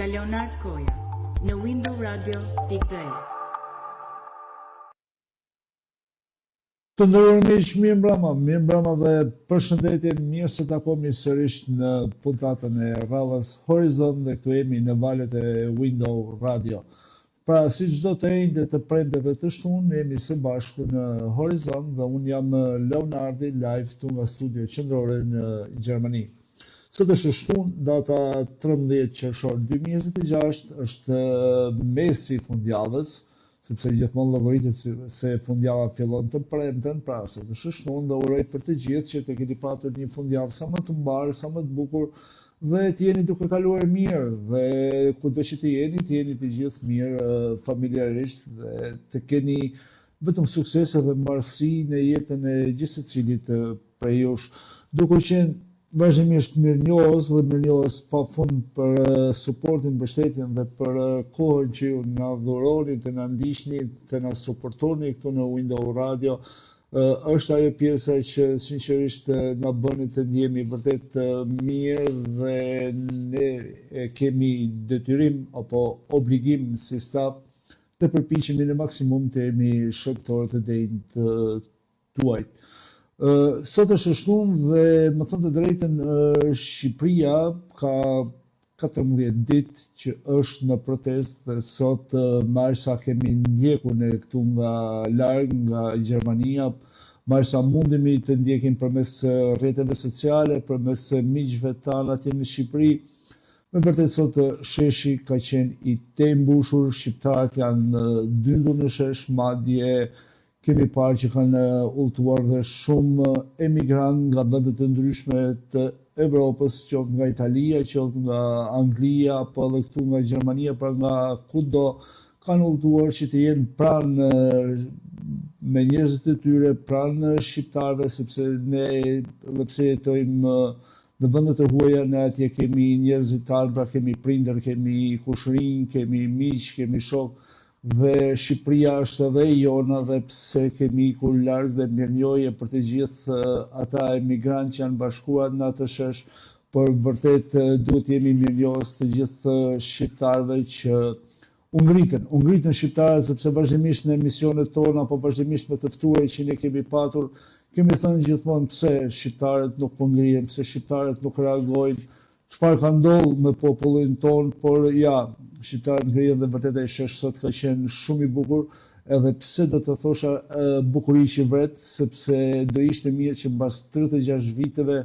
nga Leonard Koja në windowradio.de. Të nderuar miq, mirë mbrëma dhe përshëndetje, mirë se takohemi sërish në puntatën e radhës Horizon dhe këtu jemi në valët e Window Radio. Pra, si çdo të enjte, të premte dhe të shtunë, jemi së bashku në Horizon dhe unë jam Leonardi live këtu nga studio qendrore në Gjermani. Sot është shtunë, data 13 qershor 2026, është mesi fundjavës, sepse gjithmonë llogaritet se fundjava fillon të premten, pra sot është shtunë dhe uroj për të gjithë që të keni patur një fundjavë sa më të mbarë, sa më të bukur dhe të jeni duke kaluar mirë dhe kudo që të jeni të gjithë mirë familjarisht dhe të keni vetëm suksese dhe mbarësi në jetën e gjithë secilit prej jush. Duke qenë vazhdimisht mirënjohës dhe mirënjohës pafund për suportin, mbështetjen dhe për kohën që ju na dhuroni, të na ndiqni, të na suportoni këtu në Window Radio. Është ajo pjesa që sinqerisht na bën të ndjehemi vërtet mirë dhe ne kemi detyrim apo obligim si staf të përpiqemi në maksimum të jemi shërbitorë të denjtë tuajt. Sot është shtunë dhe më thënë të drejtën, Shqipëria ka 14 ditë që është në protest dhe sot marsa kemi ndjekur ne këtu nga larg, nga Gjermania, marsa mundemi të ndjekim përmes rrjeteve sociale, përmes miqve tanë atje në Shqipëri. Me vërtet sot sheshi ka qenë i mbushur, shqiptarët janë dyndur në shesh, madje kemi parë që kanë udhëtuar dhe shumë emigrantë nga vende të ndryshme të Evropës, qoftë nga Italia, qoftë nga Anglia, apo edhe këtu nga Gjermania, pra nga kudo kanë udhëtuar që të jenë pranë me njerëzit e tyre, pranë shqiptarëve, sepse ne edhe pse jetojmë në vendet e huaja, ne atje kemi njerëzit tanë, pra kemi prindër, kemi kushrinj, kemi miq, kemi shok. Dhe Shqipëria është edhe jona dhe pse kemi ikur larg dhe mirënjohje për të gjithë ata emigrantë që janë bashkuar në atë shesh, por vërtet duhet jemi mirënjohës të gjithë shqiptarëve që u ngritën shqiptarët, sepse vazhdimisht në emisionet tona apo vazhdimisht me të ftuarit që ne kemi patur, kemi thënë gjithmonë pse shqiptarët nuk po ngrihen, pse shqiptarët nuk reagojnë, çfarë ka ndodhur me popullin ton, por ja, shqiptarët ngrihen dhe vërtet ai shesh sot ka qenë shumë i bukur, edhe pse do të thosha bukuriqi vret, sepse do ishte mirë që mbas 36 viteve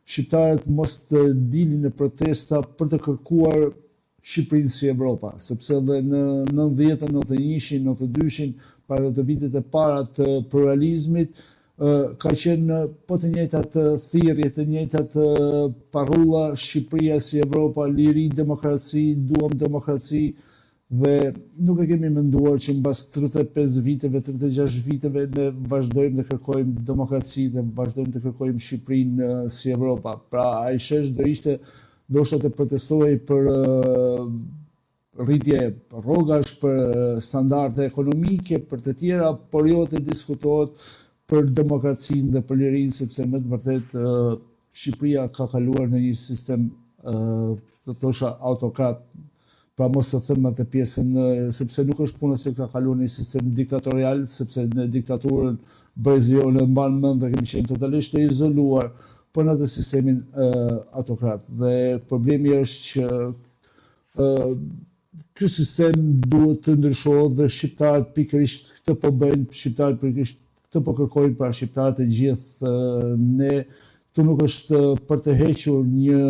shqiptarët mos të dilin në protesta për të kërkuar Shqipërinë si Evropa, sepse edhe në 90-ën, 91-shin, 92-shin, para të vitet e para të pluralizmit, ka qenë po të njëjtat thirrje, të njëjtat parrulla, Shqipëria si Evropa, liri, demokraci, duam demokraci, dhe nuk e kemi menduar që mbas 35 viteve, 36 viteve ne vazhdojmë të kërkojmë demokraci dhe vazhdojmë të kërkojmë Shqipërinë si Evropa. Pra ai shesh do ishte ndoshta të protestoj për rritje rrogash, për standarde ekonomike, për të tjera, por jo të diskutohet për demokracinë dhe për lirinë, sepse me të vërtet Shqipëria ka kaluar në një sistem të thosha autokrat, pra mos të them atë pjesën, sepse nuk është puna se ka kaluar në një sistem diktatorial, sepse në diktaturën Brezion e mban mend dhe kemi qenë totalisht të izoluar, por në atë sistemin autokrat. Dhe problemi është që ky sistem duhet të ndryshohet dhe shqiptarët pikërisht këtë po bëjnë, shqiptarët pikërisht këtë po kërkojnë, pra shqiptarët e gjithë ne. Këtu nuk është për të hequr një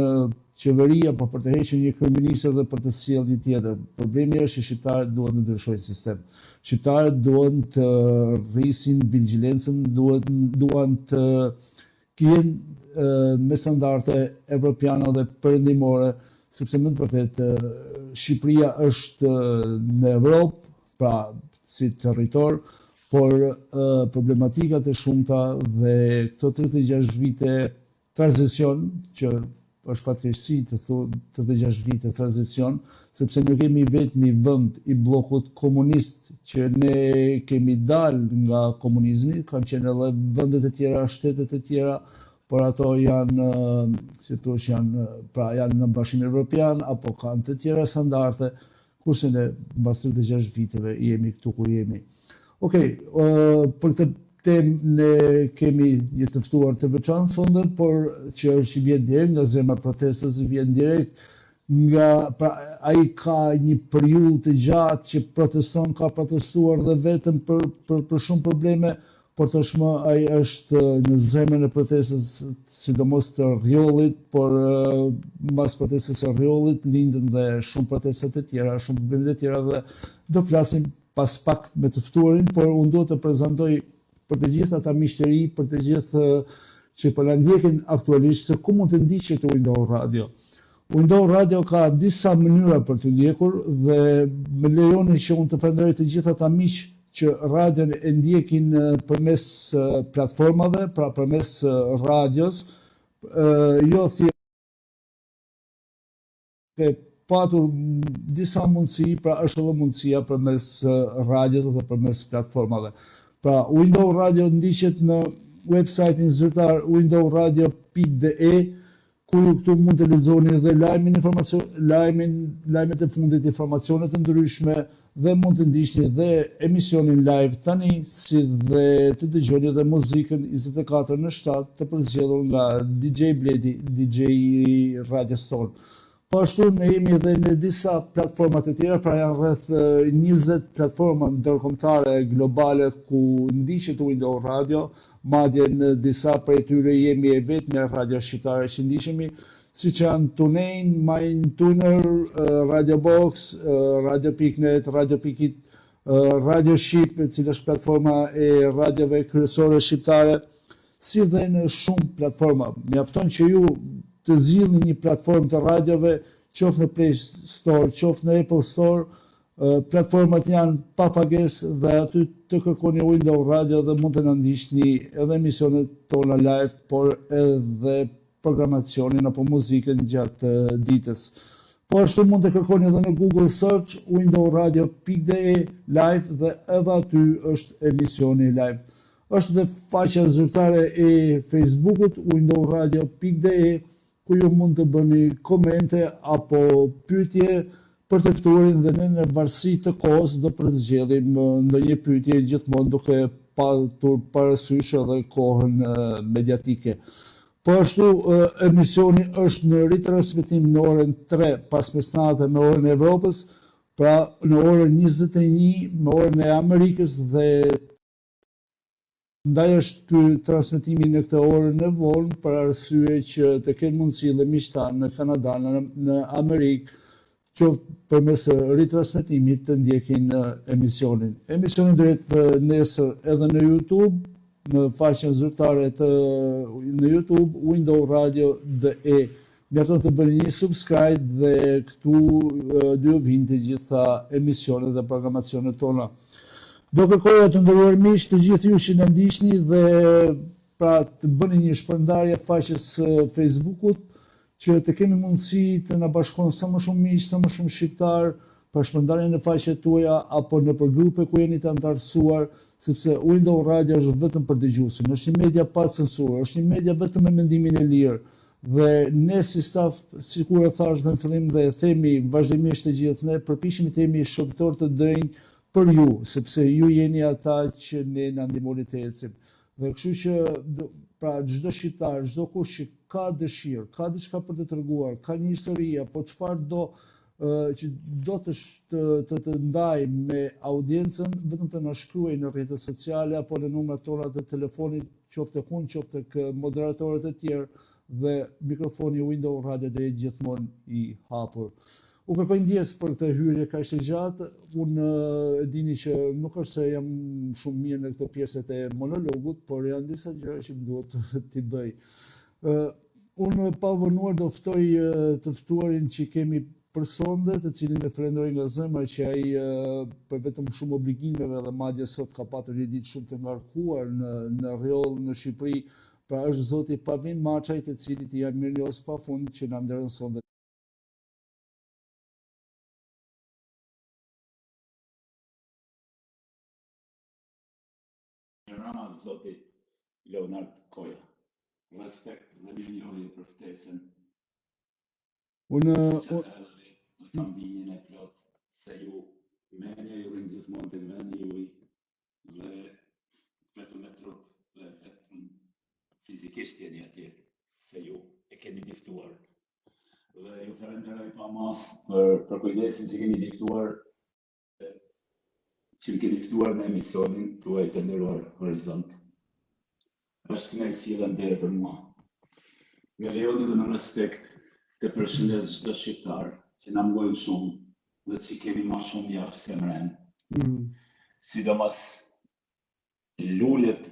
qeveri apo për të hequr një kryeminist dhe për të sjellë një tjetër. Problemi është që shqiptarët duhet të ndryshojnë sistem. Shqiptarët duhen të rrisin vigjilencën, duhen të kenë me standarde evropiane dhe perëndimore, sepse më të vërtet Shqipëria është në Evropë, pra si territor, por problematikat e shumta dhe këto 36 vite tranzicion, që është fatkeqësi të thonë 36 vite tranzicion, sepse ne kemi vetëm një vend i bllokut komunist që ne kemi dalë nga komunizmi, kanë qenë edhe vendet e tjera, shtetet e tjera, por ato janë, si thosh, janë në Bashkimin Evropian apo kanë të tjera standarde, kurse ne mbas 36 viteve jemi këtu ku jemi. Okej, për këtë temë ne kemi një të ftuar të veçantë sonde, por që është i vjen direkt nga zemra e protestës, vjen direkt nga ai ka një periudhë të gjatë që proteston, ka protestuar dhe vetëm për shumë probleme, por tashmë ai është në zemrën e protestës, sidomos të rrjollit, por mbas protestës së rrjollit lindën dhe shumë protesta të tjera, shumë probleme të tjera dhe do flasim pas pak me të ftuarin, por unë do të prezantoj për të gjithë ata miq të ri, për të gjithë që po na ndjekin aktualisht se ku mund të ndiqet Window Radio. Window Radio ka disa mënyra për të ndjekur dhe më lejoni që unë të falenderoj të gjithë ata miq që radion e ndjekin përmes platformave, pra përmes radios, jo thjesht ke patur disa mundësi, pra është edhe mundësia përmes radios dhe përmes platformave. Pra Window Radio ndiqet në website-in zyrtar windowradio.de, ku ju këtu mund të lexoni dhe lajmet e fundit, informacione të ndryshme dhe mund të ndiqni dhe emisionin live tani, si dhe të dëgjoni dhe muzikën 24/7 të përzgjedhur nga DJ Bledi, DJ Radio Store. Po ashtu ne jemi edhe në disa platforma të tjera, pra janë rreth 20 platforma ndërkombëtare globale ku ndiqet Window Radio, madje në disa prej tyre jemi e vetmja radio shqiptare që ndiqemi, siç janë TuneIn, MindTuner, Radio Box, Radio.net, Radio.it, Radio Shqip, e cila është platforma e radiove kryesore shqiptare, si dhe në shumë platforma. Mjafton që ju të zgjidhni një platformë të radiove, qoftë në Play Store, qoftë në Apple Store, platformat janë pa pagesë dhe aty të kërkoni Window Radio dhe mund të na ndiqni edhe emisionet tona live, por edhe programacionin apo muzikën gjatë ditës. Po ashtu mund të kërkoni edhe në Google Search windowradio.de live dhe edhe aty është emisioni live. Është dhe faqja zyrtare e Facebookut windowradio.de, ku ju mund të bëni komente apo pyetje për të ftuarin dhe ne në varësi të kohës do përzgjedhim ndonjë pyetje gjithmonë duke patur parasysh edhe kohën mediatike. Po ashtu emisioni është në ritransmetim në orën 3 pas mesnatë me orën e Evropës, pra në orën 21 me orën e Amerikës dhe ndaj është ky transmetimi në këtë orën e vonë për arsye që të kenë mundësi dhe miqtan në Kanada, në Amerikë, qoftë përmes ritransmetimit të ndjekin emisionin. Emisionin do jetë nesër edhe në YouTube, në faqen zyrtare në YouTube Window Radio.de. Mjafton të bëni një subscribe dhe këtu do ju vinë të gjitha emisionet dhe programacionet tona. Do kërkoja të nderuar miq të gjithë ju që na ndiqni dhe pra të bëni një shpërndarje faqes Facebookut që të kemi mundësi të na bashkojnë sa më shumë miq, sa më shumë shqiptar për shpërndarjen e faqeve tuaja apo nëpër grupe ku jeni të antarësuar, sepse Window Radio është vetëm për dëgjuesin, është një media pa censurë, është një media vetëm me mendimin e lirë. Dhe ne si staf, sikur e thash në fillim dhe themi vazhdimisht të gjithë, ne përpiqemi të jemi shoktor të drejtë për ju, sepse ju jeni ata që ne na ndihmoni të ecim. Dhe kështu që pra çdo shqiptar, çdo kush që ka dëshirë, ka diçka për të treguar, ka një histori apo çfarë do që do të ndaj me audiencën, vetëm të na shkruaj në rrjetet sociale apo në numrat tona të telefonit, qoftë unë, qoftë tek moderatorët e tjerë, dhe mikrofoni Window Radio do jetë gjithmonë i hapur. U kërkoj ndjes për këtë hyrje kaq të gjatë. Unë e dini që nuk është se jam shumë mirë në këto pjesët e monologut, por janë disa gjëra që më duhet t'i bëj. Unë pa vënuar do ftoj të ftuarin që kemi për sonde, të cilin e falenderoj nga zemra që ai për vetëm shumë obligimeve dhe madje sot ka patur një ditë shumë të ngarkuar në rrjoll në Shqipëri, pra është zoti Pavin Maçaj, të cilit i jam mirënjohës pafund që na nderën sonde. Zoti Leonard Koja. respekt dhe mirënjohje për ftesën Unë që të edhe në tambinjen e plot se ju menja ju rrinë gjithmonë të vendi juj dhe vetëm me trup dhe vetëm fizikisht jeni atje se ju e keni diftuar. Dhe ju falenderoj pa mas për kujdesin që keni diftuar që më keni ftuar në emisionin tuaj të nderuar Horizont. Është kënaqësi dhe nder për mua. Me lejoni dhe me respekt të përshëndes çdo shqiptar që na mbrojnë shumë dhe që kemi ma shumë jashtë se mren. Sidomos lullet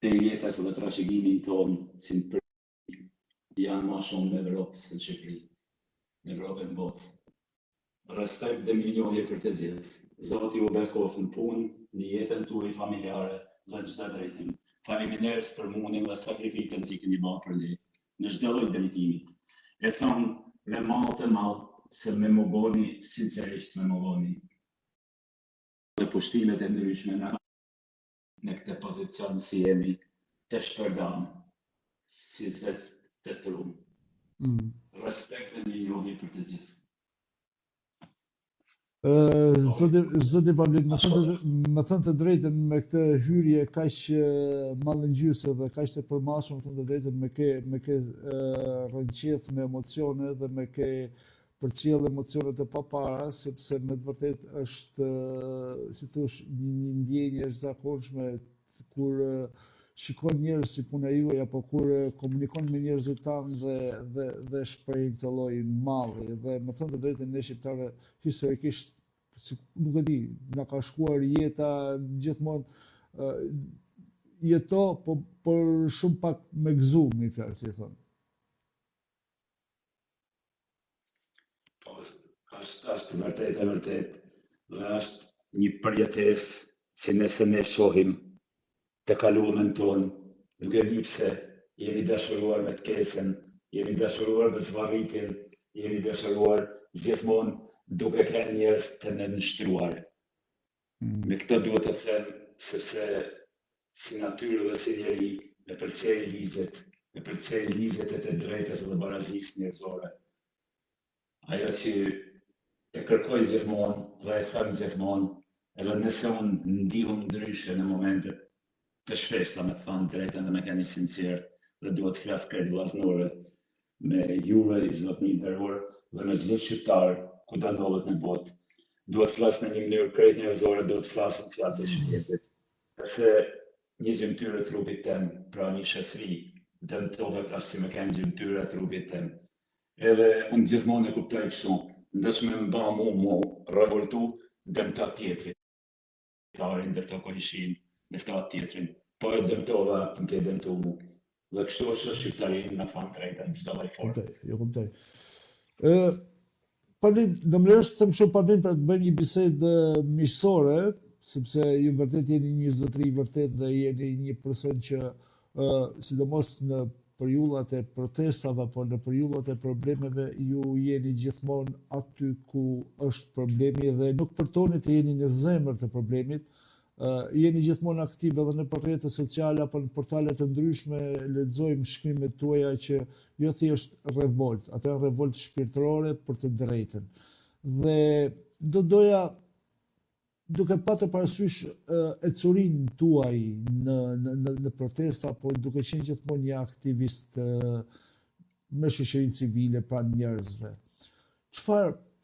e jetës dhe trashëgimin tonë si në për janë ma shumë në Evropë se në Shqipëri, në Evropë në botë. Respekt dhe mirënjohje për të gjithë. Zoti ju bekoftë në punë, në jetën tuaj familjare dhe në çdo drejtim. Faleminderit për mundin dhe sakrificën që keni bërë për ne në çdo lloj drejtimit. E thon me mall të madh se me më boni, sinqerisht me më boni. Dhe pushtimet e ndryshme në këtë pozicion si jemi të shpërdan, si se të trum. Respekt dhe mirënjohje për të gjithë. Zoti Pavlit, më thënë të drejtën me këtë hyrje kaq mallëngjyse dhe kaq të përmashme, më thënë të drejtën me ke rënqeth me emocione dhe me ke përcjell emocionet e papara, sepse me të vërtet është, si thosh, një ndjenjë e zakonshme kur shikon njerëz si puna juaj apo kur komunikon me njerëzit tanë dhe shprehin këtë lloj malli. Dhe më thënë të drejtën ne shqiptarë historikisht nuk e di, na ka shkuar jeta gjithmonë jeto, por shumë pak me gëzum, një fjalë si thon. Po, është vërtet dhe është një përjetesë që nëse ne shohim të kaluamën tonë, nuk e di pse jemi dashuruar me të keqen, jemi dashuruar me zvarritin, jemi dashuruar gjithmonë duke qenë njerëz të nënshtruar. Me këtë duhet të them, sepse si natyrë dhe si njeri me përcej ligjet e të drejtës dhe barazisë njerëzore. Ajo që e kërkoj gjithmonë dhe e them gjithmonë, edhe nëse unë ndihun ndryshe në momente të shpeshta me thënë drejtën dhe me qenë sinqert dhe duhet të flas krejt vllaznorë me juve i zotëni nderuar dhe me çdo shqiptar ku do ndodhet në botë. Duhet të flas në një mënyrë krejt njerëzore, duhet të flas në fjalë të shpirtit. Se një gjymtyrë e trupit tem, pra një shoqëri, dëmtohet as si më kanë gjymtyrë e trupit tem. Edhe unë gjithmonë e kuptoj kështu, ndeshme më ba mu revoltu, dëmta tjetrit. Tarin, ndërto kohishin, ndërto tjetrin. Po e dëmtova të më ke dëmtu mu. Dhe kështu është shqiptarin në fan drejtën, çdo lloj forme. Jo kuptoj. Pavlin, do më lejosh të them shumë Pavlin për të bëjmë një bisedë miqësore, sepse ju vërtet jeni një zotëri vërtet dhe jeni një person që sidomos në periudhat e protestave apo në periudhat e problemeve ju jeni gjithmonë aty ku është problemi dhe nuk përtoni të jeni në zemër të problemit. Jeni gjithmonë aktiv edhe në rrjetet sociale apo në portale të ndryshme, lexojmë shkrimet tuaja që jo thjesht revolt, ato janë revolt shpirtërore për të drejtën. Dhe doja duke patur parasysh ecurinë tuaj në protesta, apo duke qenë gjithmonë një aktivist me shoqërinë civile pranë njerëzve.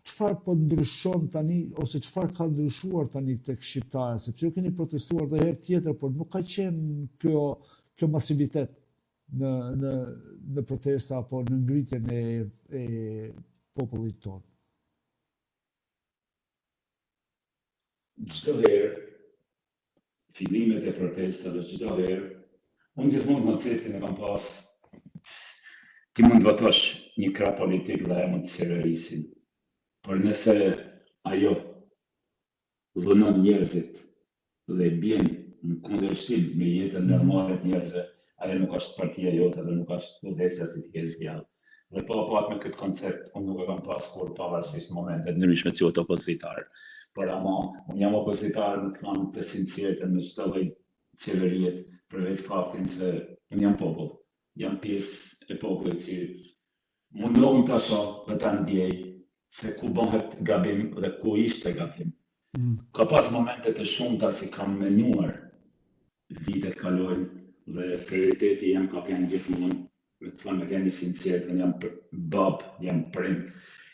Çfarë po ndryshon tani ose çfarë ka ndryshuar tani tek shqiptarët, sepse ju keni protestuar edhe herë tjetër, por nuk ka qenë kjo masivitet në protesta apo në ngritjen e popullit tonë. Çdo herë fillimet e protestave, çdo herë unë gjithmonë konceptin e kam pas ti mund të votosh një krah politik dhe e mund të seriosin. Por nëse ajo dhunon njerëzit dhe bjen në kundërshtim me jetën normale të njerëzve, ajo nuk është partia jote dhe nuk është udhëheqësia si të kesh zgjallë. Dhe po me këtë koncept, unë nuk e kam pas kur pavarësisht momente të ndryshme që qoftë opozitar. Por ama, unë jam opozitar në të thënë të sinqertën në çdo lloj qeveriet, për vetë faktin se unë jam popull. jam pjesë e popullit që mundohem ta shoh dhe ta ndjej se ku bëhet gabim dhe ku ishte gabim. Ka pas momente të shumta si kam menuar vitet kalojnë dhe prioriteti jam ka qenë gjithmonë, me të thënë me kemi sinqert, jam bab, jam prim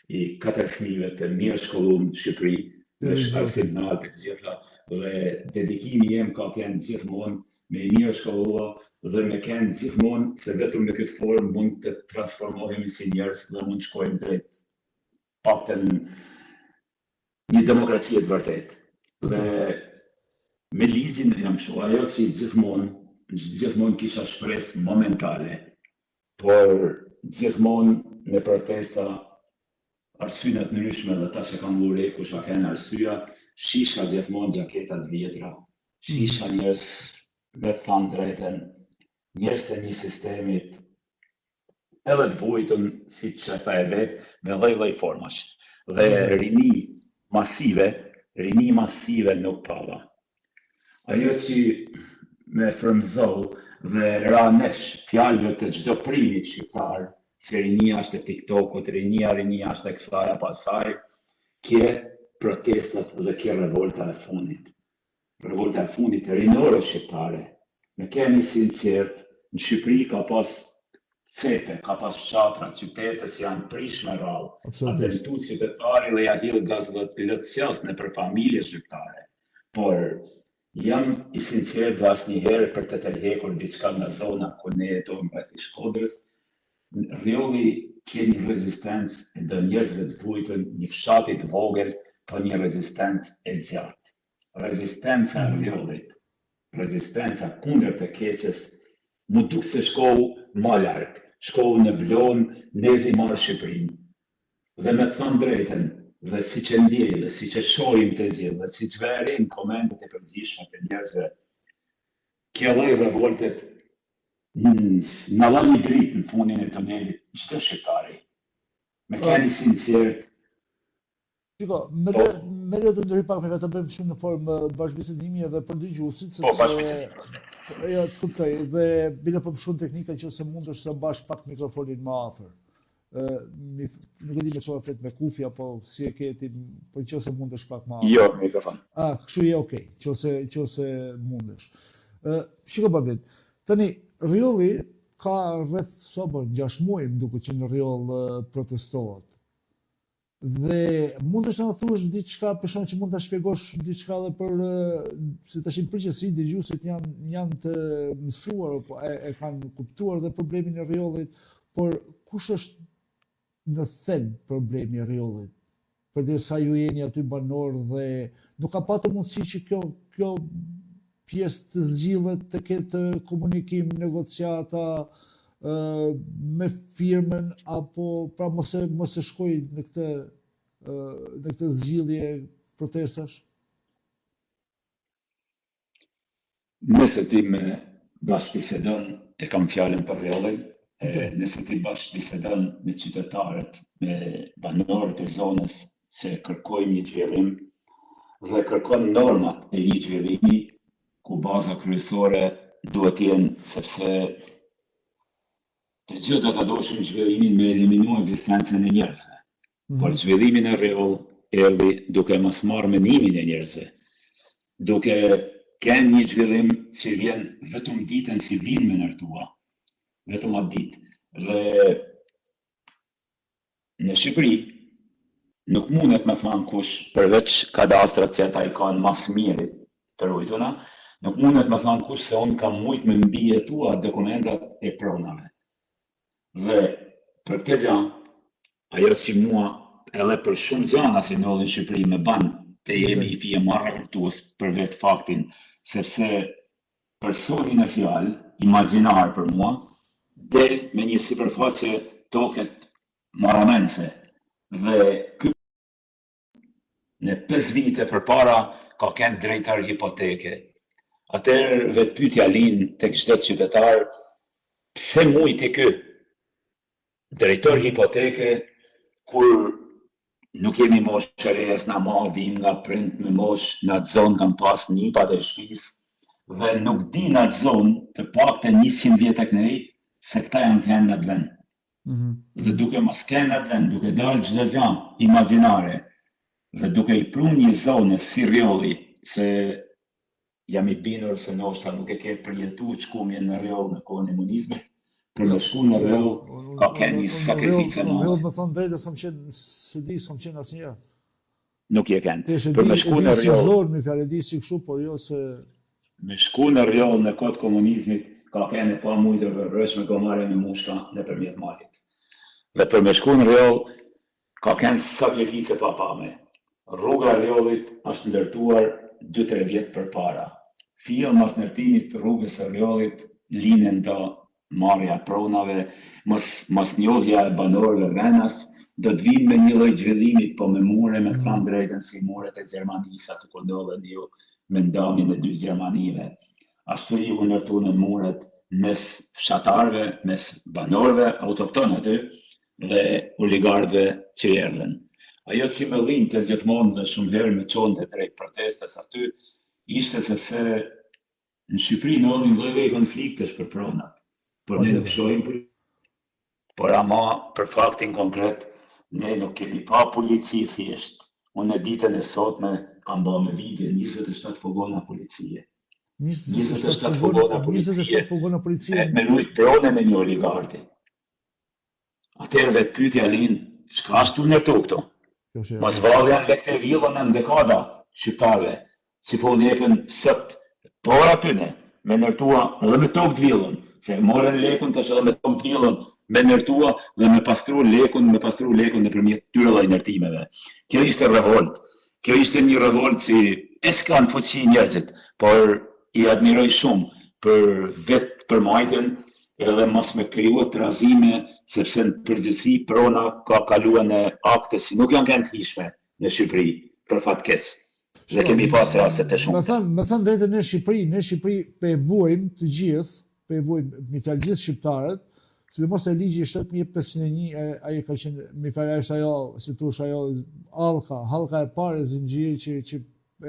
i 4 fëmijëve të mirë shkolluar në Shqipëri, me shkallësim në altë të gjitha, dhe dedikimi jem ka qenë gjithmonë me mirë shkolluar dhe me qenë gjithmonë se vetëm me këtë formë mund të transformohemi si njerëz dhe mund të shkojmë drejt paktën një demokraci të vërtetë. Dhe me ligjin jam kështu, ajo si gjithmonë kisha shpresë momentale, por gjithmonë në protesta arsyet në ndryshme dhe tash e kam vure kush ka kënë arsyeja, shisha gjithmonë gjaketat vjetra, shisha njerëz me të thënë drejtën, njerëz të një sistemit edhe të vujtën si që e vet me lloj-lloj formash. Dhe rini masive nuk pava. Ajo që me frymëzoi dhe ra nesh fjalëve të çdo primit shqiptar, se rinia është e TikTokut, rinia është e kësaj apo asaj, kje protestat dhe kje revolta e fundit. Revolta e fundit e rinore shqiptare. Me kemi sinqert, në Shqipëri ka pas cepe, ka pas fshatra, qytete që janë prish me rrallë. A dëmtu qytetari dhe ja hidh gazlotësias në për familje shqiptare. Por jam i sinqert dhe asnjëherë për të tërhekur diçka nga zona ku ne jetojmë rreth Shkodrës. Rriolli ka një rezistencë e do njerëzve të vujtën, një fshati të vogël, po një rezistencë e gjatë. Rezistenca e Rriollit, rezistenca kundër të keqes, mu duk se shkohu ma larg, shkohu në Vlonë, nezi marrë Shqipërinë. Dhe me të thënë drejtën, dhe si që ndjej, dhe si që shohim të zhjith, dhe si që verin komentet e përzishme të njerëzve, kjo lloj revoltet në la një dritë në fundin e tunelit çdo shqiptari. Me keni sinqert. Shiko, me le të ndërhyj pak me vetë bëjmë shumë në formë bashkëbisedimi edhe për dëgjuesit. Po, bashkëbisedimi. Ja, të kuptoj, dhe bile për shumë teknika që se mund është të bash pak mikrofonin më afër. Nuk e di me çfarë flet me kufi apo si e ke ti, po nëse mundesh pak më afër. Jo, mikrofon. Kështu je okay, nëse mundesh. Shiko babet, tani Rriolli ka rreth 6 muaj më duket që në Rrioll protestohet. Dhe mundesh na thuash diçka, për shkak që mund ta shpjegosh diçka edhe për se tash në përgjithësi dëgjuesit janë të mësuar apo e kanë kuptuar dhe problemin e Rriollit, por kush është në thelb problemi i Rriollit? Përderisa ju jeni aty banor dhe nuk ka patur mundësi që kjo pjesë të zgjidhet, të ketë komunikim, negociata me firmën apo pra mos e shkoj në këtë zgjidhje protestash? Nëse ti me bashkëbisedon e kam fjalën për Rriollin, nëse ti bashkëbisedon me qytetarët, me banorët e zonës që kërkojnë një zhvillim dhe kërkon normat e një zhvillimi ku baza kryesore duhet jenë, sepse të gjithë do të doshin zhvillimin me eliminu ekzistencën e njerëzve. Por zhvillimin e Rrioll erdhi duke mos marrë mendimin e njerëzve, duke kenë një zhvillim që vjen vetëm ditën si vinë me nërtua, vetëm atë ditë. Dhe në Shqipëri nuk mundet me thënë kush përveç kadastrat që ata i kanë mas mirit të rujtuna, nuk mundet me thënë kush se unë kam mujt me mbijetua dokumentat e pronave. Dhe për këtë gjë, ajo që mua edhe për shumë gjëra që ndodhin në Shqipëri me ban të jemi i fije marrë kuptues për vetë faktin, sepse personi në fjalë, imagjinar për mua, del me një sipërfaqe toket marramense. Dhe në 5 vite përpara ka kenë drejtar hipoteke. Atëherë vetë pyetja lind tek çdo qytetar, pse mujti ky drejtor hipoteke kur nuk jemi mosh qërjes na ma vim nga prind me mosh në atë zonë kam pas nipat e shtëpisë dhe nuk di në atë zonë të paktën 100 vjet tek nej se këta janë kënë në të vend. Dhe duke mos kënë në të vend, duke dalë çdo gjë imagjinare, dhe duke i pru një zonë si Rjolli, se jam i bindur se ndoshta nuk e ke përjetu çkumjen në Rjoll në kohën e komunizmit, për me shku në Rjoll ka kënë një sakrificë Në Rjoll madhe. më thonë drejtë, s'm qenë asnjëherë. Nuk je kënë. Tesh Për me shku në si Rjoll, zorë, mi fjalë, e di si kështu, por jo se... me shku në Rjoll në kohë të komunizmit, ka kënë pa mujtë përvërshme gomare me mushka nëpërmjet malit. Dhe për me shku në Rjoll, ka kënë sakrificë pa pame. Rruga e Rjollit është ndërtuar 2-3 vjet përpara. Fillon mas ndërtimit të rrugës së Rjollit linën do marrja pronave, mos njohja e banorëve venas, do të vinë me një lloj zhvillimit, po me mure, me të thënë drejtën, si muret e Gjermanisë, aty ku ndodhen ju me ndamin e 2 Gjermanive. Ashtu ju ndërtuan muret mes fshatarëve, mes banorëve autoktonë aty dhe oligarëve që erdhen. Ajo që më dhinte gjithmonë dhe shumë herë me çonte drejt protestas aty, ishte sepse në Shqipëri ndodhin lloj konfliktesh për pronat. Por ne nuk shohim por ama për faktin konkret, ne nuk kemi pa polici thjesht. Unë ditën e sotme kam bërë me video 27 fugona policie. 27 fugona policie me lujt prone me një oligarti. Atëherë vetë pyetja lind, çka është ndërtu këtu? Mos vallën me këtë villën në dekada shqiptarëve, si po ndjepen sot, por atyne, me nërtua dhe me tokë të villën, se morën lekun tash edhe me tokë të villën, me nërtua dhe me pastru lekun nëpërmjet tyre lloj nërtimeve. Kjo ishte revolt. Kjo ishte një revolt si e s'kan fuqi njerëzit, por i admiroj shumë për vetë përmajtjen edhe mos me kriju trazime, sepse në përgjithësi prona ka kaluar në akte si nuk janë kënë të hishme në Shqipëri, për fatkec. Dhe kemi pas raste të shumë. Me thënë drejtë në Shqipëri pe vuajmë të gjithë, pe vuajmë mi fjalë gjithë shqiptarët, sidomos e ligji 7501, ai ka qenë mi fjalë është ajo, si thosh ajo hallka e parë e zinxhirit që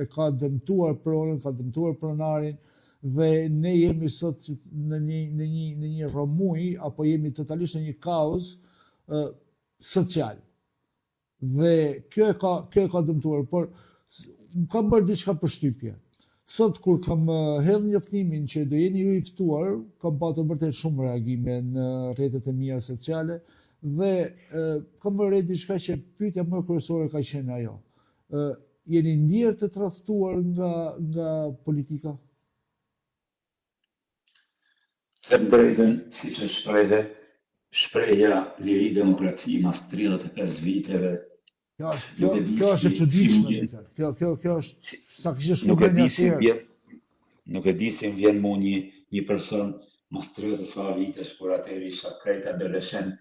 e ka dëmtuar pronën, ka dëmtuar pronarin, dhe ne jemi sot në një rrëmuj, apo jemi totalisht në një kaos social. Dhe kjo e ka dëmtuar, por kam bërë diçka përshtypje. Sot kur kam hedhur njoftimin që do jeni ju i ftuar, kam patur vërtet shumë reagime në rrjetet e mia sociale dhe kam bërë diçka që pyetja më kryesore ka qenë ajo. Jeni ndjerë të tradhtuar nga politika? Them drejtën, si që shprehja liri demokraci mas 35 viteve. Kjo është e çuditshme. Kjo është sa kishte shkuar një asnjëherë. Nuk e di si më vjen mu një person mas 30 sa vitesh, kur atëherë isha krejt adoleshent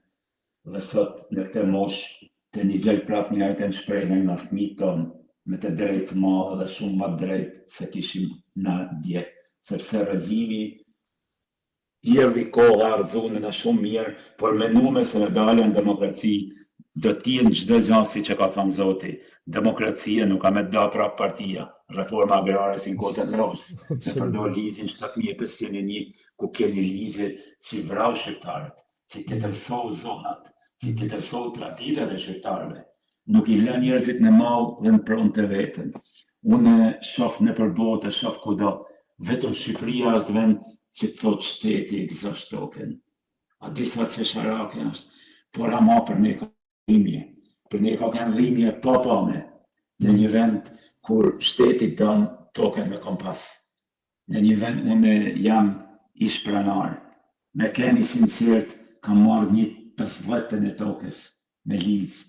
dhe sot në këtë moshë të nizoj prap një herë të më shprehjen nga fëmijët tonë me të drejtë madhe dhe shumë më drejtë se kishim na dje, sepse rrezimi i erdhi koha ardhune në shumë mirë, por menume se në dalën demokraci do t'jen çdo gjë si që ka thënë Zoti. Demokracia nuk ka me da prap partia. Reforma agrare si në kotën Ros. Me përdor ligjin 7501, ku keni ligje si vrau shqiptarët, si të tërsohu zonat, si të tërsohu traditat e shqiptarëve. Nuk i lë njerëzit në mall dhe në pronë të vetën. Unë shoh nëpër botë, shoh kudo, vetëm Shqipëria është vend që thot shteti gëzosh token. A disa që sharake është, por ama për ne ka rrimje. Për ne ka kanë rrimje pa pame. Në një vend kur shteti don token me kompas. Në një vend unë jam ish pranar. Me keni sinqert kam marrë një 50 e tokës me liz.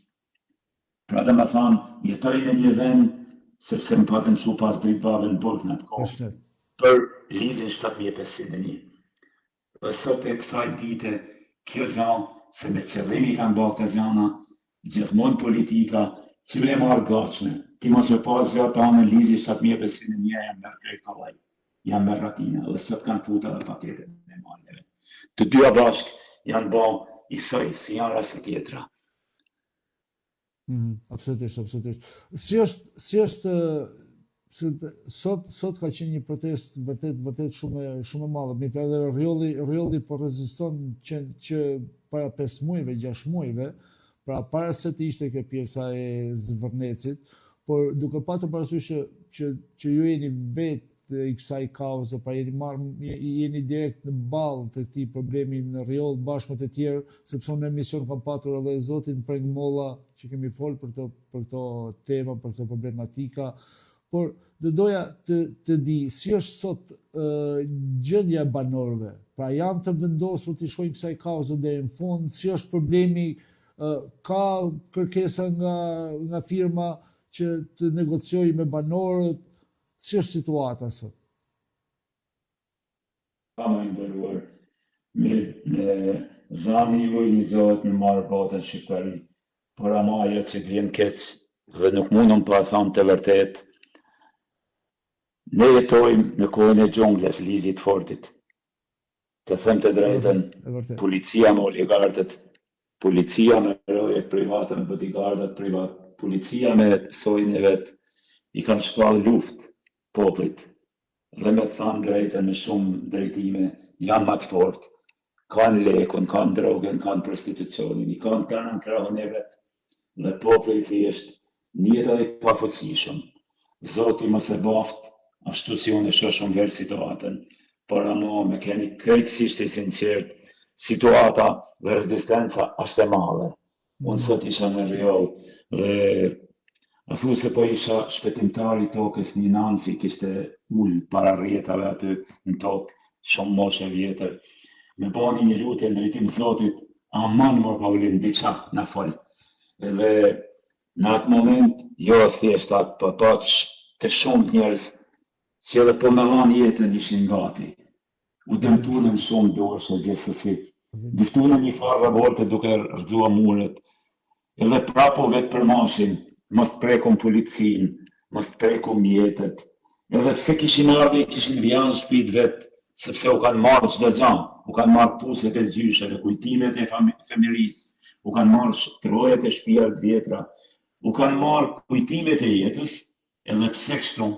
Pra dhe me thanë, jetoj në një vend sepse më patën që pas dritë bave në burg në atë kohë. Për lizin 7501. Dhe sot e kësaj dite, kjo gjanë, se me qëllimi kanë bërë këta gjana, gjithmonë politika, që me marrë gachme. Ti mos me pas gjatë ta me lizi 7501, jam mërë krejt kalaj, jam mërë rapina, dhe sot kanë futa dhe paketet me marrëve. Të dyja bashkë janë bërë isoj, si janë rase tjetra. Absolutisht. Si sot ka qenë një protest vërtet shumë e madhe. Mi edhe rrjolli po reziston që para 5 muajve, 6 muajve, pra para se të ishte kjo pjesa e Zvërnecit, por duke patur parasysh që ju jeni vetë i kësaj kauze, pra jeni direkt në ballë të këtij problemi në rrjoll bashkë me të tjerë, sepse në emision kam patur edhe zotin Prengmolla që kemi folë për këto tema, për këto problematika, por doja të di si është sot gjendja e banorëve. Pra janë të vendosur të shkojnë kësaj kauze deri në fund, si është problemi, ka kërkesa nga firma që të negociojë me banorët, si është situata sot? Ka më ndëruar, me zani ju organizohet në marë botën shqiptari, por ama ajo që vjen keq dhe nuk mundëm pa thamë të vërtet, ne jetojmë në kohën e xhungles, Lizit Fortit. Të them të drejtën, policia me oligartët, policia me rojet private, me bodyguardat privat, policia me sojnë e vetë, i kanë shpallë luftë popullit. Dhe me të thamë drejtën me shumë drejtime, janë më të fortë. Kanë lekun, kanë drogen, kanë prostitucionin, i kanë të në krahun e vetë. Dhe populli thjesht njëta dhe pafutësishëm. Zoti mos e baft, ashtu si unë e shoh shumë herë situatën, por ama me keni krejtësisht e sinqert, situata dhe rezistenca është e madhe. Unë sot isha në rrjoll dhe a thu se po isha shpëtimtari tokës, një nansi kishte ullë para rrjetave aty në tokë, shumë moshe vjetër. Me bani një lutje në drejtim Zotit, aman mor pa ullim diqa në folë. Dhe në atë moment, jo thjesht atë për të shumë njerëz që edhe po me hanë jetën ishin gati. U dëmturën shumë dorëshe gjithsesi. Diftunën një farë raborte duke rrëzua muret. Edhe prapo vetë përmashin, mos të prekun policin, mos të prekun mjetet. Edhe pse kishin ardhi, kishin vjanë shpit vetë, sepse u kanë marrë çdo gjë, u kanë marrë puset e zysheve, kujtimet e familjes, u kanë marrë trojet e shtëpive të vjetra, u kanë marrë kujtimet e jetës, edhe pse kështu,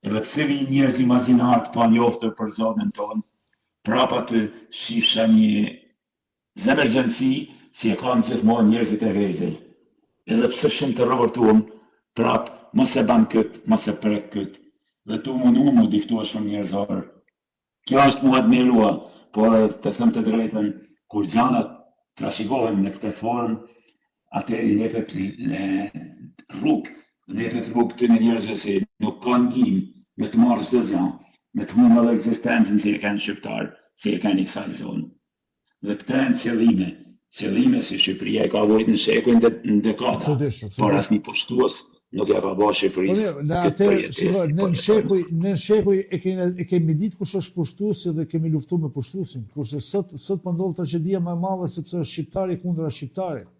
edhe pse vi njerëz imagjinarë pa njoftur për zonën tonë, prapa të shifsha një zemergjensi si e kanë gjithmonë njerëzit e vegjël. Edhe pse shumë të rëvërtuam, prap mos e ban këtë, mos e prek këtë, dhe tu mundu mu diftua shumë njerëzorë. Kjo është mua admirua, por të them të drejtën, kur gjanat trashëgohen në këtë formë, atëherë jepet rrugë të njerëzve se nuk kanë ndihmë me të marrë çdo gjë, me të humbur edhe ekzistencën si e kanë shqiptar, si e kanë i kësaj zonë. Dhe këta janë qëllime si Shqipëria e ka vojtë në shekuj në dekada, por asnjë poshtues nuk ja ka bërë Shqipërisë këtë përjetesë. Në shekuj e kemi ditë kush është pushtuesi dhe kemi luftuar me pushtuesin, kurse sot po ndodh tragedia më e madhe sepse është shqiptari kundra shqiptarit.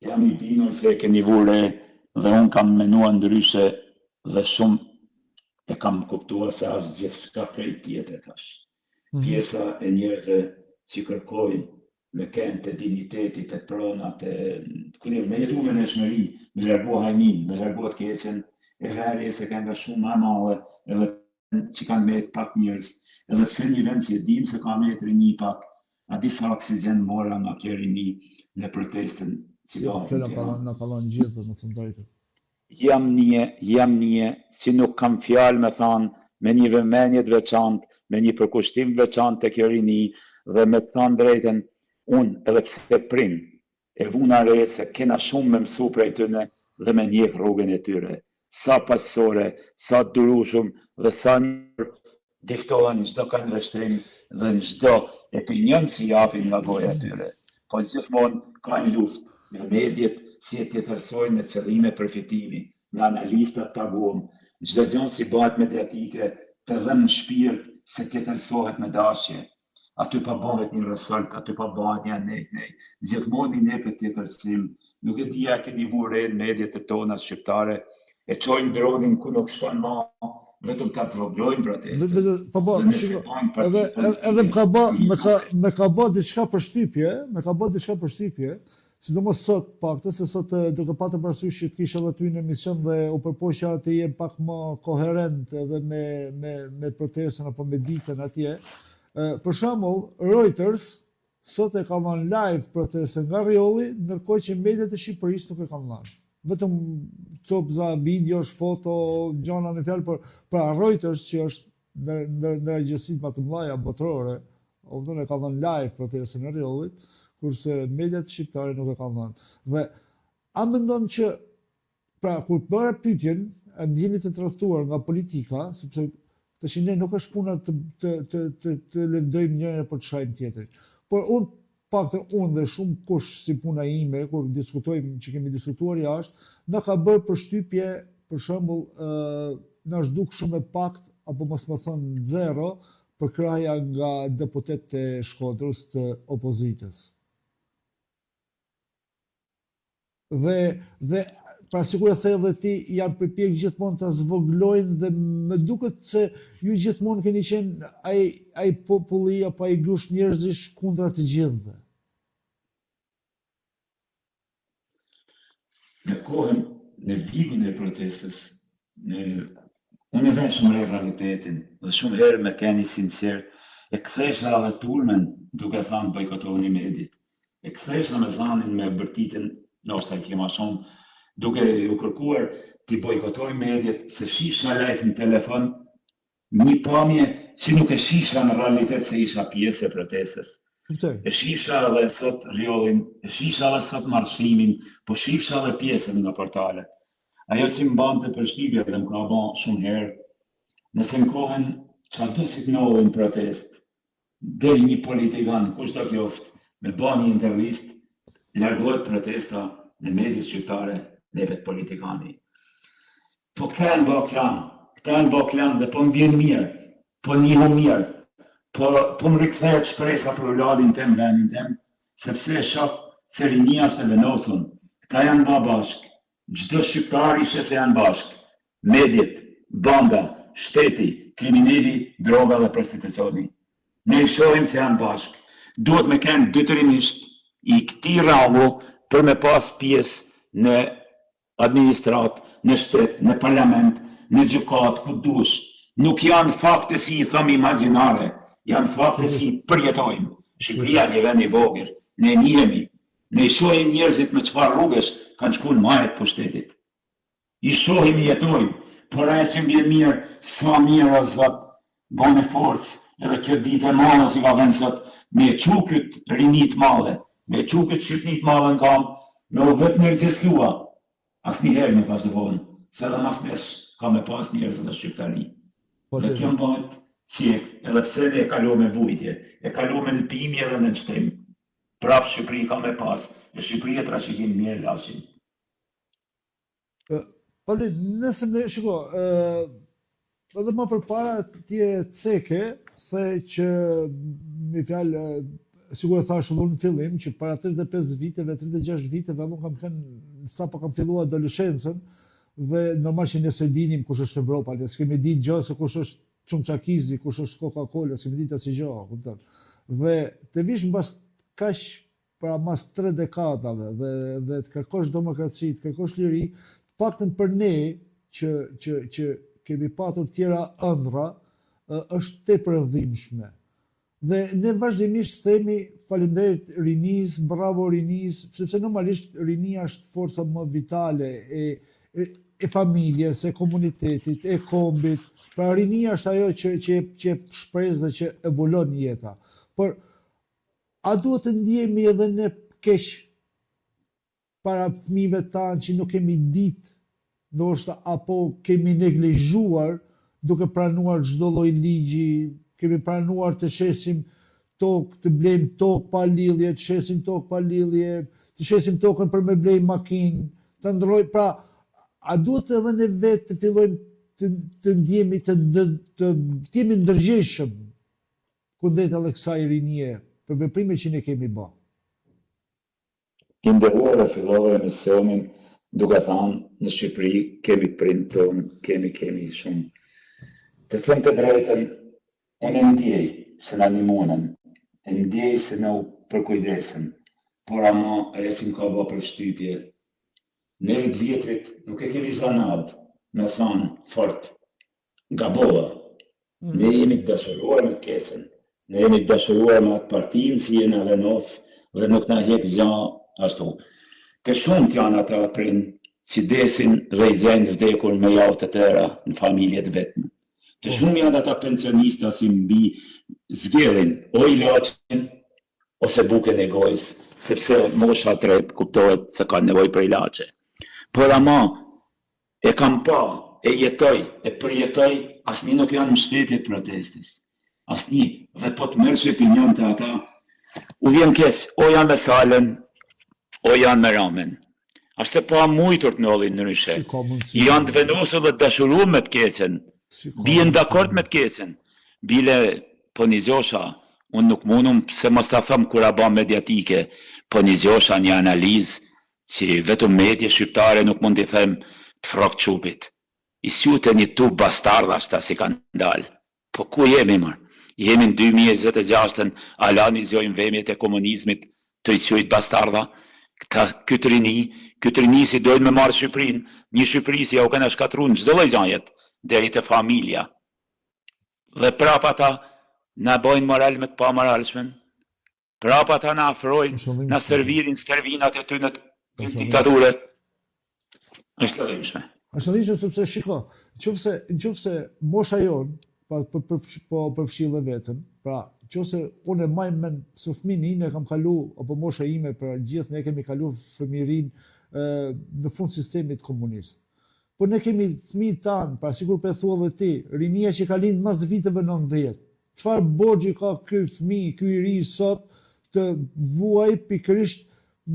Jam i bindur se keni vure dhe unë kam menuar ndryshe dhe shumë e kam kuptuar se as gjithçka prej tjetër tash. Pjesa e njerëzve që kërkojnë me kënd të dignitetit, të pronat, me jetu me nëshmëri, me largu hajnin, me largu të keqen, e verje se kanë nga shumë më madhe, edhe që kanë me pak njerëz, edhe pse një vend që dim se ka me rini pak, a disa oksigen mora nga kjo rini në protestën që ka. Kjo në kalon gjithë, më thëmë drejtë. Jam një që nuk kam fjalë me thanë, me një vëmendje të veçantë, me një përkushtim veçantë të kjo rini, dhe me të thanë drejtën, unë edhe pse prim, e vuna re se kena shumë me mësu prej tyne dhe me njeh rrugën e tyre. Sa pasore, sa durushum dhe sa njërë diftohen në çdo këndvështrim dhe në çdo opinion si japin nga goja tyre. Po gjithmonë ka një luftë me mediet si e tjetërsojnë me qëllime përfitimi, me analistat paguam, çdo gjë si bëhet mediatike të dhënë në shpirt se tjetërsohet me dashje. Aty pa bëhet një rësalt, aty pa bëhet një nej. Gjithmonë një nepet tjetërsim, nuk e dija keni vure në mediet të tona shqiptare, e qojnë dronin ku nuk shkon ma, vetëm ta zvoglojnë protestet. Edhe më ka bë diçka për shtypje, sidomos sot paktën se sot duke patur parasysh që të kisha edhe ty në emision dhe u përpoqja të jem pak më koherent edhe me protestën apo me ditën atje. Për shembull, Reuters sot e ka dhënë live protestën nga rrjolli, ndërkohë që mediat e Shqipërisë nuk e kanë dhënë. Vetëm copza, videosh, foto, gjona në fjalë për Reuters që është ndër agjësitë më të mëdha botërore, e ka dhënë live protestën e rrjollit, kurse mediat shqiptare nuk e kanë dhënë. Dhe a mendon që pra kur bëra pyetjen, ndjeni të tradhtuar nga politika, sepse tash ne nuk është puna të lëvdojmë njërin apo të shajmë tjetrin. Por unë dhe shumë kush si puna ime, kur diskutojmë që kemi diskutuar jashtë, na ka bërë përshtypje, për shembull, na është duk shumë e pakt, apo mos më thonë zero, për kraja nga deputetët e Shkodrës të opozitës. Dhe pra sikur e the edhe ti, janë përpjek gjithmonë të zvoglojnë dhe më duket se ju gjithmonë keni qenë ai populli apo ai grush njerëzish kundra të gjithëve. Në kohën, në vigun e protestës, unë e vesh shumë realitetin dhe shumë herë me keni sincer, e kthesha edhe turmen duke thënë bojkotovni mediat. E kthesha me zanin me bërtitën, ndoshta i kema shumë, duke u kërkuar t'i bojkotoj mediat, se shisha live në telefon, një pamje që nuk e shisha në realitet se isha pjesë e protestës. E shisha edhe sot rrjollin, e shisha edhe sot marshimin, po shisha edhe pjesën nga portalet. Ajo që më bante përshtypje dhe më ka bën shumë herë, nëse në kohën që ato si të nolin protest, del një politikan, kush do qoftë, me bën një intervistë, largohet protesta në mediat shqiptare, lepet politikani. Po këta janë bë klan dhe po më vjen mirë, po njihu mirë, po më rikthehet shpresa për vladin tem, venin tem, sepse e shoh se rinia është e venosur. Këta janë bë bashkë, çdo shqiptar ishe se janë bashkë. Mediat, banda, shteti, kriminali, droga dhe prostitucioni. Ne i shohim se janë bashkë. Duhet me kenë detyrimisht i këtij rramu për me pas pjesë në administrat, në shtet, në parlament, në gjykat, ku dush. Nuk janë fakte si i thëmë imaginare, janë fakte si përjetojmë. Shqipëria një vend i vogël, ne njihemi, ne i shohim njerëzit me çfarë rrugësh kanë shkuar në majët pushtetit. I shohim, i jetojmë, por ajo që mbien mirë, sa mirë o Zot, bën e forcë, edhe kjo ditë e madhe që ka vënë sot, me çukët rinit madhe, me çukët shqipnit madhe në kam, me u vetë njerëzëslua, asnjëherë nuk ka zëvonë, se edhe mas nesh ka me pas njerëz dhe shqiptari. Dhe kjo mbajt qef, edhe pse ne e kalu me vujtje, e kalu me lëpimi edhe në nështrim. Prap Shqipëri ka me pas, e Shqipëri e trashëgim mirë lashin. Pali, nëse me shiko, edhe më përpara ti e ceke, the që mi fjalë, sigur e thash edhe në fillim, që para 35 viteve, 36 viteve, unë kam kënë, sa pa kam filluar adoleshencën, dhe normal që nëse dinim kush është Evropa, ne s'kemi ditë gjë se kush është Çumçakizi, kush është Coca-Cola, s'kemi ditë asnjë gjë, kupton. Dhe të vish mbas kaq para mas 3 dekadave dhe të kërkosh demokraci, të kërkosh liri, të paktën për ne që kemi patur tjera ëndra, është tepër e dhimbshme. Dhe ne vazhdimisht themi falënderit rinis, bravo rinis, sepse normalisht rinia është forca më vitale e familjes, e komunitetit, e kombit. Pra rinia është ajo që shpresë dhe që evolon jeta. Por a duhet të ndjemi edhe ne keq para fëmijëve tanë që nuk kemi ditë, ndoshta apo kemi neglizhuar duke pranuar çdo lloj ligji, kemi pranuar të shesim tokë, të blejmë tokë pa lidhje, të shesim tokë pa lidhje, të shesim tokën për me blejmë makinë, të ndroj, pra, a duhet edhe ne vetë të fillojmë të ndjemi, të jemi ndërgjegjshëm kundrejt edhe kësaj rinie për veprimet që ne kemi bë. I nderuar e fillova emisionin duke thënë në Shqipëri kemi prind ton, kemi shumë. Të them të drejtën, unë ndjej se na ndihmonin, ndjej se na u përkujdesen. por ama ajo si më ka bë për shtypje. Ne të vjetrit nuk e kemi zanad, me thanë fort, gabova. Ne jemi të dashuruar me të kesën. Ne jemi të dashuruar me atë partinë si jena dhe nos, dhe nuk na hjek gja ashtu. Të shumë janë ata prind që desin dhe i gjejnë vdekur me javë të tëra në familjet vetëm. Të shumë janë ata pensionista si mbi zgjedhin o ilaçin ose bukën e gojës, sepse mosha tret kuptohet se ka nevojë për ilaçe. Por ama e kam pa, e jetoj, e përjetoj, asnjë nuk janë mbështetje të protestis. Asnjë, dhe po të merresh opinion të ata, u vjen keq, o janë me Salen, o janë me Ramen. Ashtë pa mujtur të nëllin në ryshe. Janë të vendosur dhe të dashuruar me të keqen. Bien dakord me të keqen. Bile po një zosha, unë nuk mundum se mos ta them kur a ba mediatike, po një zosha një analizë që vetëm media shqiptare nuk mund t'i them të frok qupit. I sjute një tub bastardha shta si kanë dalë. Po ku jemi mërë? Jemi në 2026-ën, alanizojnë vemjet e komunizmit të i qujt bastardha. Këtë rini si dojnë me marrë Shqipërinë, një Shqipëri si ja u kanë shkatru në çdo lloj gjajet, deri te familja. Dhe prapa ata na bojnë moral me të pa moralshmen. Prapa ata na afrojnë, na servirin stervinat e ty në diktaturë. Është dhëmshme. Është dhëmshme sepse shiko, nëse mosha jon po përfshillë vetëm, pra qose unë e maj men së fëmin ine kam kalu, apo mosha ime për gjithë, ne kemi kalu fëmirin në fund sistemit komunist. Por ne kemi fëmijët tanë, pra sikur për thua dhe ti, rinia që ka lindë mas viteve 90. Çfarë borxhi ka ky fëmijë, ky i ri sot të vuaj pikërisht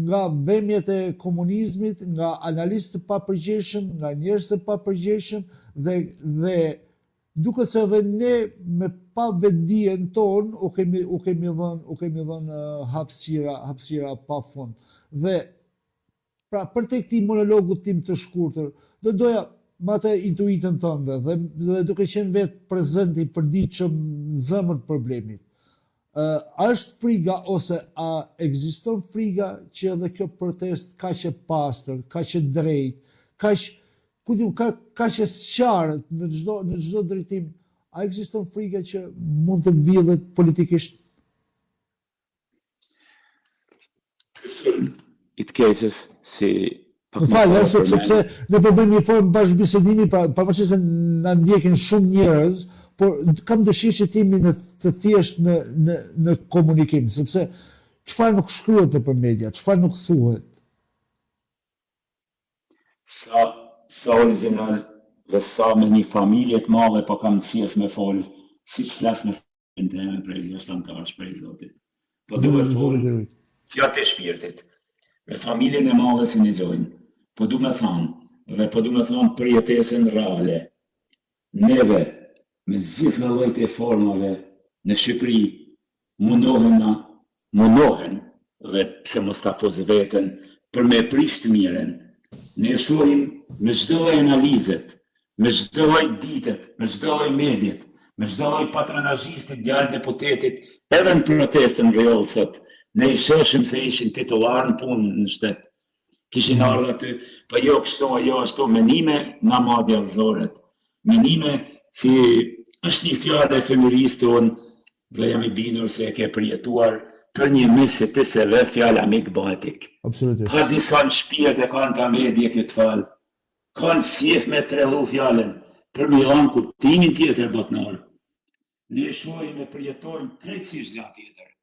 nga vëmjet e komunizmit, nga analistë të papërgjeshëm, nga njerëz të papërgjeshëm dhe duket se edhe ne me pa vetdijen tonë u kemi dhënë hapësira pa fund. Dhe pra për tek këtij monologu tim të shkurtër, do doja me atë intuitën tënde dhe duke qenë vetë prezent i përditshëm në zemër të problemit. A është friga ose a ekziston friga që edhe kjo protest kaq e pastër, kaq e drejtë, kaq e sqartë në çdo drejtim, a ekziston friga që mund të vjedhet politikisht? I të keqës si Më falë, sepse ne po bëjmë një formë bashkëbisedimi, pavarësisht se na ndjekin shumë njerëz, por kam dëshirë që timi të thjesht në komunikim, sepse çfarë nuk shkruhet nëpër media, çfarë nuk thuhet. Sa original dhe sa me një familje të madhe po kam thjesht me fol, siç flas me fëmijën time prej zështantar shprej Zotit. Po duhet fol fjalë të shpirtit. Me familjen e madhe si nizojnë. Po du me thonë për jetesën reale. Neve, me gjithë llojet e formave në Shqipëri, mundohen, dhe pse mos ta fos veten, për me prish të mirën. Ne shohim me çdo lloj analizet, me çdo lloj ditet, me çdo lloj mediet, me çdo lloj patronazhistit, djalë deputetit, edhe në protestën real sot, ne i shohim se ishin titullar në punë në shtet. Kishin ardhur aty, po jo kështu, jo ashtu, menime nga madja zoret. Menime si është një fjalë e feminisë tonë, dhe jam i bindur se e ke përjetuar për një mesë të se dhe fjala mik bëhetik. Absolutisht. Ka disa në shpijet e kanë ta medje këtë falë. Kanë sjef me trellu fjallën për mi dhanë kuptimin tjetër botnar. Ne shohim e përjetojmë krejtësisht gjatë tjetër.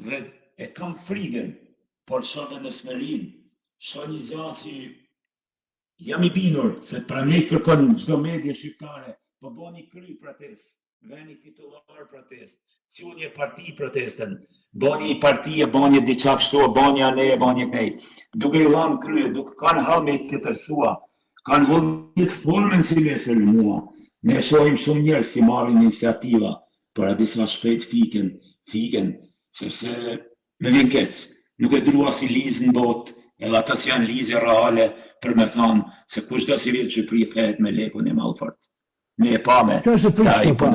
Dhe e kam frigën, por shohë në smerin, shohë një gjatë që jam i bindur se pranej kërkon çdo medje shqiptare, po boni kry protest, veni titullar protest, si unë një parti protestën, boni parti e boni diçka kështu, boni ane e boni kënej. Duke i dhanë krye, duke kanë halme të tërsua, kanë vënë të formën si lesër mua. Ne shohim shumë njerëz si marrin iniciativa, por a disa shpejt fiken, sepse me vjen keq. Nuk e drua si lizë në botë, edhe ata që janë lizë reale për me thonë se kushdo si vjetë Shqipëri thehet me lekun e malfort. Ne e pame. Kjo është e frikshme, pra.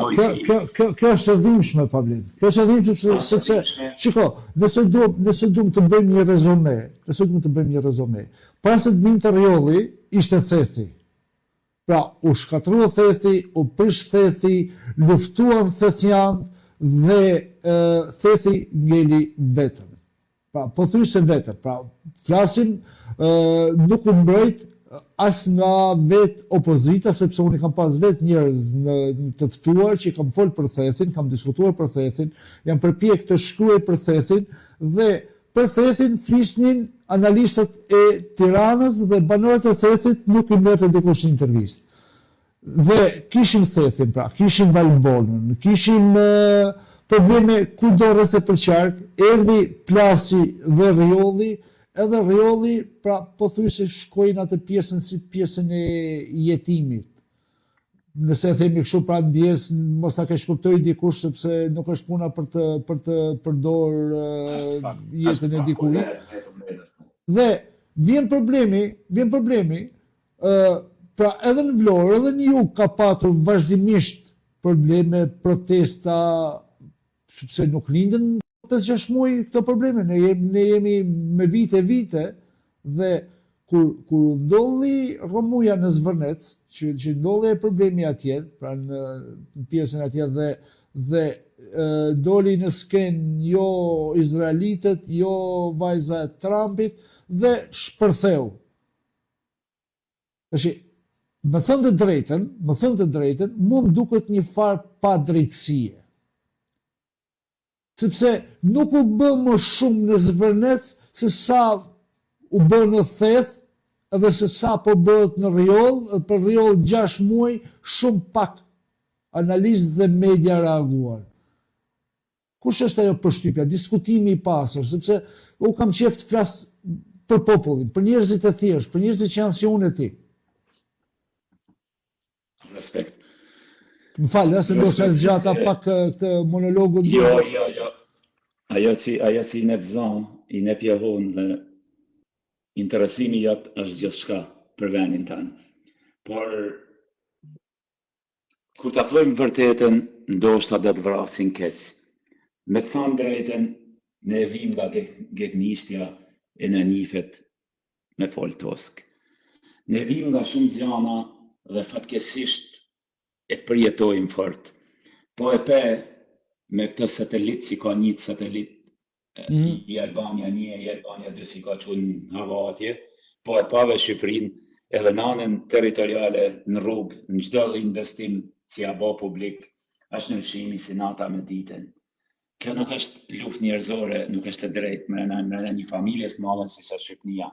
Kjo është e dhimbshme, Pavlin. Kjo është e dhimbshme sepse shiko, nëse duam të bëjmë një rezome, para se të vinte rrjolli, ishte thethi. Pra, u shkatrua thethi, u prish thethi, luftuan thethian dhe thethi ngeli vetëm. Pra, po thuj se vetëm. Pra, flasim nuk u mbrojt as nga vet opozita, sepse unë kam pas vet njerëz në të ftuar që kam folë për thethin, kam diskutuar për thethin, jam përpjek të shkruaj për thethin dhe për thethin flisnin analistët e Tiranës dhe banorët e thethit nuk i merrte dikush në intervistë. Dhe kishim thethin, pra, kishim Valbonën, kishim probleme kudo rreth e përqark, erdhi Plasi dhe Rriolli, edhe Rriolli, pra, po thuj se shkojnë atë pjesën si pjesën e jetimit. Nëse e themi kështu, pra ndjes, mos ta kesh kuptoj dikush, sepse nuk është puna për të përdor jetën e dikujt. Dhe vjen problemi, pra edhe në Vlorë, edhe në Jug ka patur vazhdimisht probleme, protesta, sepse nuk lindën 5-6 muaj këto probleme, ne jemi me vite dhe kur ndolli Romuja në Zvërnec, që ndolli e problemi atje, pra në pjesën atje dhe doli në skenë jo izraelitët, jo vajza e Trumpit dhe shpërtheu. Me thënë të drejten, mu më duket një farë pa drejtësie. Sepse nuk u bë më shumë në Zvërnec se sa u bë në Theth edhe se sa po bëhet në Rrioll, për Rrioll 6 muaj shumë pak analistë dhe media reaguar. Kush është ajo përshtypja? Diskutimi i pasur, sepse u kam qef të flas për popullin, për njerëzit e thjeshtë, për njerëzit që janë si unë e ti. Respekt. Më falë, se do që zgjata pak këtë monologun. Jo. Ajo që i ne vzon, i ne pjehon dhe interesimi jot është gjithçka për vendin tanë. Por kur ta thojmë vërtetën, ndoshta do të vrasin keq. Me të thënë drejtën, ne vim nga gegnishtja e në nifet me fol tosk. Ne vim nga shumë gjana dhe fatkesisht e përjetojmë fort. Po e pe me këtë satelit, si ka një satelit, i Albania 1, i Albania 2, si ka qenë hava atje, po e pave Shqipërinë edhe në anën territoriale në rrugë, në çdo investim që ja bë publik, është në lëshimi si nata me ditën. Kjo nuk është luftë njerëzore, nuk është e drejtë mbrenda një familjes të madhe si sa Shqipnia.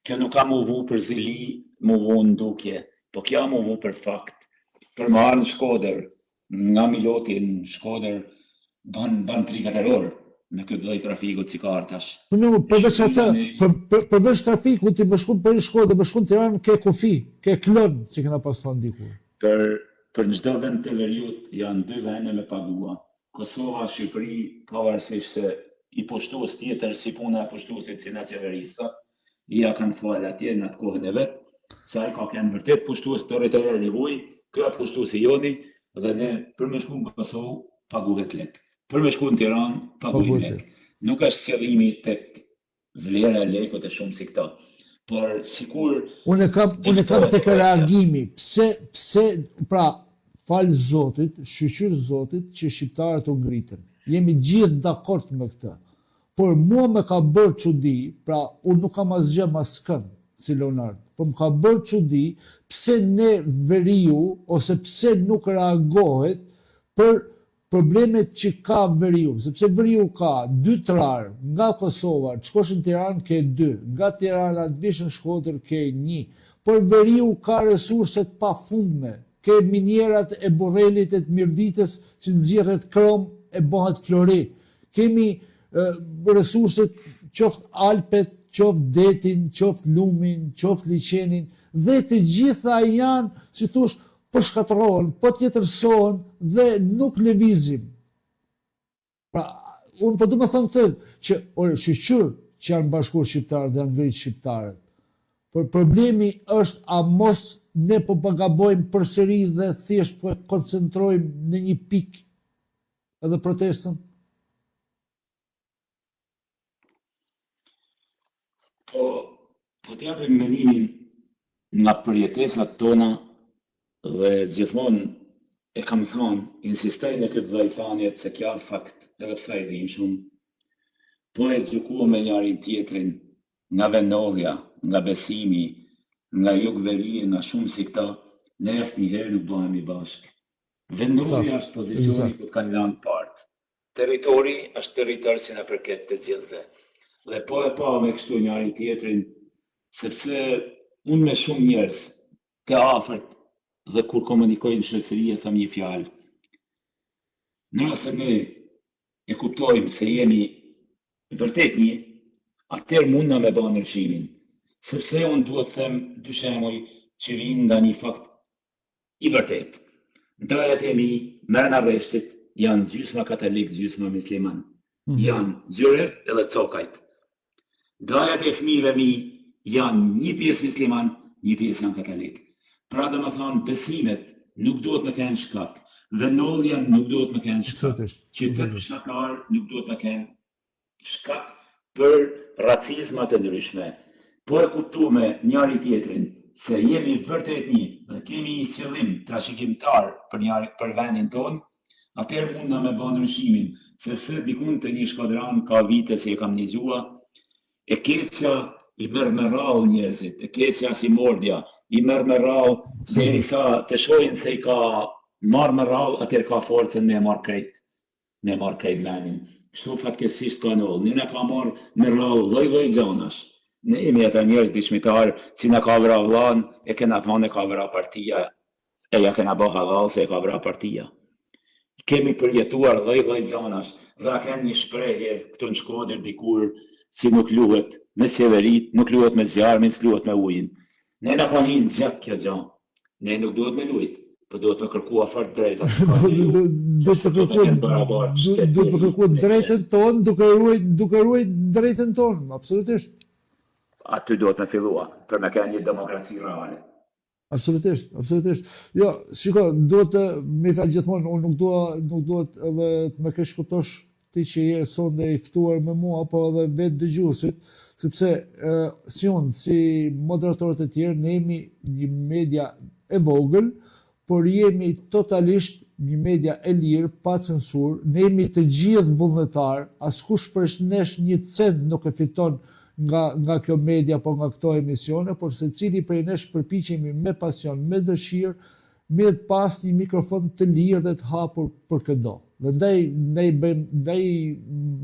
Kjo nuk ka mu vu për zili, mu vu në dukje, po kjo mu vu për fakt. Për më arë në Shkodër, nga Miloti në Shkodër, ban 3-4 orë me këtë lloj trafiku që ka artash. Përveç atë, përveç trafiku ti më shkon për Shkodër, më shkon Tiranë ke kufi, ke klën, si kena pas thonë dikur. Për çdo vend të veriut janë 2 vende me pagua. Kosova, Shqipëri, pavarësisht se i pushtues tjetër si puna e pushtuesit si nacionalista, i ja kanë falë atje në atë kohën e vet, se ai ka kanë vërtet pushtues territorial i huaj, ky është pushtuesi joni dhe ne për me shku në Kosovë paguhet lek. Për me shku në Tiranë paguhet lek. Nuk është qëllimi tek vlera e lekut e shumë si këto. Por sikur unë kam tek reagimi, pse pra fal Zotit, shqyr Zotit që shqiptarët u ngritën. Jemi gjithë dakord me këtë. Por mua më ka bërë çudi, pra unë nuk kam asgjë mas kënd si Leonard, por më ka bërë çudi pse ne veriu ose pse nuk reagohet për problemet që ka veriu, sepse veriu ka 2 trar nga Kosova, të shkosh në Tiranë ke 2, nga Tirana të vish në Shkodër ke 1, por veriu ka resurset pafundme, ke minierat e Borrelit e të Mirditës që nxirret krom e bëhet flori. Kemi resurset qoftë Alpet, qoftë detin, qoftë lumin, qoftë liçenin, dhe të gjitha janë, si thosh, po shkatërrohen, po tjetërsohen dhe nuk lëvizim. Pra, unë po du me thëmë këtë, që shqyr që janë bashkuar shqiptarët dhe janë ngritë shqiptarët, Por problemi është a mos ne po pagabojmë përsëri dhe thjesht po koncentrojmë në një pikë edhe protestën? Po t'japim mendimin nga përjetesat tona dhe gjithmonë e kam thonë, insistoj në këtë dhejthanjet se kja fakt, edhe pse i dhim shumë, po e gjykua me njërin tjetrin nga vendodhja, nga besimi, nga jugveri, nga shumë si këta, ne asnjëherë nuk bëhemi bashkë. Vendodhja është pozicioni ku t'kanë lanë partë. Territori është territor si në përket të gjithëve. Dhe po e pa me kështu njëri tjetrin, sepse unë me shumë njerëz të afërt dhe kur komunikojnë në shoqëri e them një fjalë. Nëse ne e kuptojmë se jemi vërtet një, atëherë mund na me bë ndryshimin. Sepse unë duhet të them dy shembuj që vijnë nga një fakt i vërtet. Ndajat e mi, merren arreshtit, janë gjysma katolik, gjysma musliman. Janë xhyrest edhe cokajt. Ndajat e fëmijëve mi janë një pjesë musliman, një pjesë janë katolik. Pra dhe më thonë, besimet nuk duhet me kenë shkak, vendodhja nuk duhet me kenë shkak, qytet shakar nuk duhet me kenë shkak për racizmat e ndryshme. Po e kuptume njëri tjetrin se jemi vërtet një dhe kemi një qëllim trashëgimtar për vendin tonë, atëherë mund na me bë ndryshimin, sepse dikun të një shkodran ka vite se e kam nizua, e keqja i merr me rrallë njerëzit, e keqja si mordja, i merr me rrallë derisa të shohin se i ka marrë me rrallë, atëherë ka forcën me marrë krejt vendin. Kështu fatkesisht ka ndodhur. Ne na ka marrë me rrallë lloj-lloj gjanash. Ne jemi ata njerëz dëshmitar, si na ka vra vllan, e kena thonë e ka vra partia, e ja kena bë hallall se e ka vra partia. Kemi përjetuar lloj-lloj gjanash, dhe kem një shprehje këtu në Shkodër dikur, si nuk luhet me severit, nuk luhet me zjarmin, s'luhet me ujin. Ne na ka hinë gjak kjo gjë. Ne nuk duhet me lujt, po duhet me kërkua fort drejta. Duhet me kërkua drejtën tonë, duke ruajt drejtën tonë, absolutisht. Aty duhet me fillua, për me kenë një demokraci reale. Absolutisht. Jo, shiko, duhet të me fjalë gjithmonë, unë nuk duhet edhe të më kesh kuptosh ti që je sonde i ftuar me mua, apo edhe vetë dëgjuesit, sepse si unë, si moderatorët e tjerë, ne jemi një media e vogël, por jemi totalisht një media e lirë, pa censur, ne jemi të gjithë vullnetar, askush për nesh një cent nuk e fiton nga kjo media po nga këto emisione, por se cili prej nesh përpiqemi me pasion, me dëshirë, me pas një mikrofon të lirë dhe të hapur për këdo. Dhe ndaj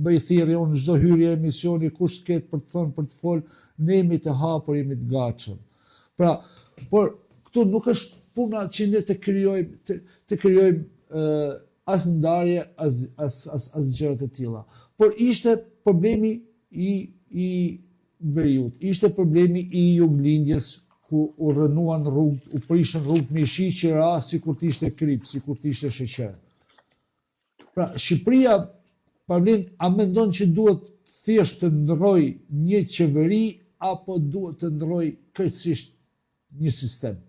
bëj thirrje unë çdo hyrje e emisioni, kush të ketë për të thënë, për të folë, ne jemi të hapur, jemi të gatshëm. Pra, por këtu nuk është puna që ne të krijojmë as ndarje, as gjërat e tilla. Por ishte problemi i veriut, ishte problemi i juglindjes, ku u rënuan rrugët, u prishën rrugët me shiqera, sikur të ishte krip, sikur të ishte sheqer. Pra, Shqipëria, Pavlin, a mendon që duhet thjesht të ndrojë një qeveri, apo duhet të ndrojë krejtësisht një sistem?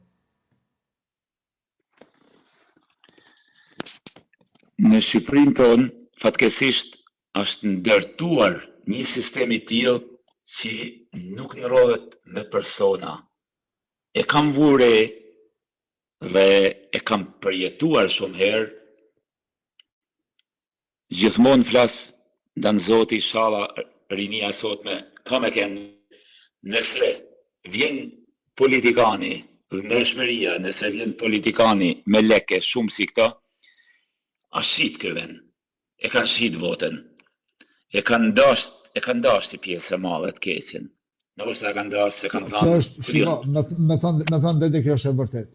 Në Shqipërinë tonë, fatkesisht, është ndërtuar një sistem i tillë që nuk ndrohet me persona. E kam vure dhe e kam përjetuar shumë herë, gjithmonë flas ndan Zoti inshallah rinia sotme ka me kenë, nëse vjen politikani dhe ndërshmëria, nëse vjen politikani me leke shumë si këta, a shit ky vend, e kanë shit votën, e kanë dashur si pjesë e madhe të keqen. Ndoshta e kanë dashur se kanë thënë. Me thënë dhe kjo është e vërtet.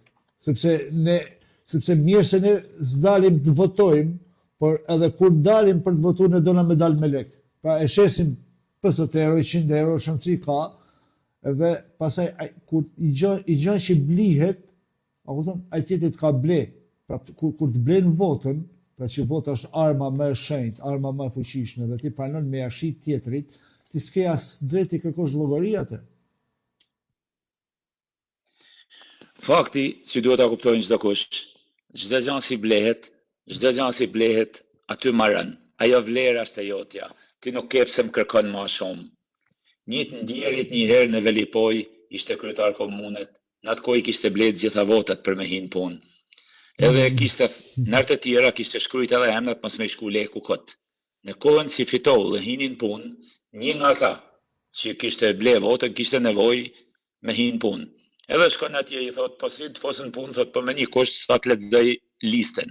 Sepse mirë se ne s'dalim të votojmë, por edhe kur dalim për të votuar ne dona me dal me lek. Pra e shesim 50 euro, 100 euro, shansi ka, edhe pasaj kur i gjën që blihet, ai tjetrit ka ble. Pra kur të blen votën, pra që vota është arma më e shenjtë, arma më e fuqishme, dhe ti pranon me jashit tjetrit, ti s'ke as drejt të kërkosh llogari atë. Fakti që duhet ta kuptojnë çdo kush, çdo gjë si blehet, aty marrën. Ajo vlera është e jotja. Ti nuk ke pse më kërkon më shumë. Një të ndjerit një herë në Velipoj, ishte kryetar komunet, në atë kohë kishte bledh gjitha votat për me hinë punë. Edhe kishte nërë të tjera kishte shkrujt edhe emnat mos me shku leku kot. Në kohën që fitoi dhe hinin punë, një nga ata që kishte ble votën kishte nevojë me hinë punë. Edhe shkon atje i thot, po si të fosën punë, thot, po me një kusht sa të lexoj listën.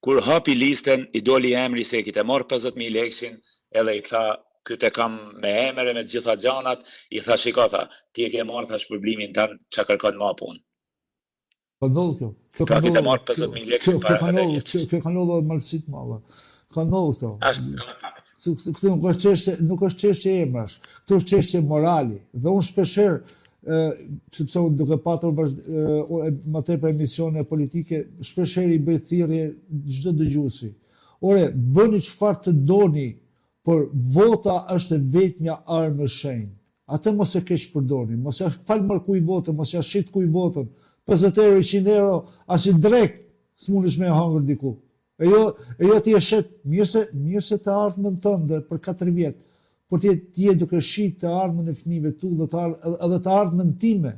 Kur hapi listën, i doli emri se kite marrë 50.000 lekshin, edhe i tha, këtë kam me emre me gjitha gjanat, i tha shiko tha, ti e ke marrë thash problemin tanë që kërkon ma punë. Ka ndodhë kjo. Kjo Ka kite marrë 50.000 lekshin para të dekjes. Kjo ka ndodhë dhe malësit malla. Ka ndodhë këto. Ashtë Nuk është çështje emrash, këtu është çështje morali. Dhe unë shpeshherë, sepse unë duke patur më tepër emisione politike, shpeshherë i bëj thirrje çdo dëgjuesi. Ore, bëni çfarë të doni, por vota është vetmja armë e shenjtë. Atë mos e keq përdorni, mos ja fal markuj votën, mos ja shit kuj votën. 50 euro, 100 euro, as i drek s'mundesh me hangër diku. E jo ti e shet mirë se të ardhmen tënde për 4 vjet, por ti je duke shit të ardhmen e fëmijëve tu dhe të ardhmen time.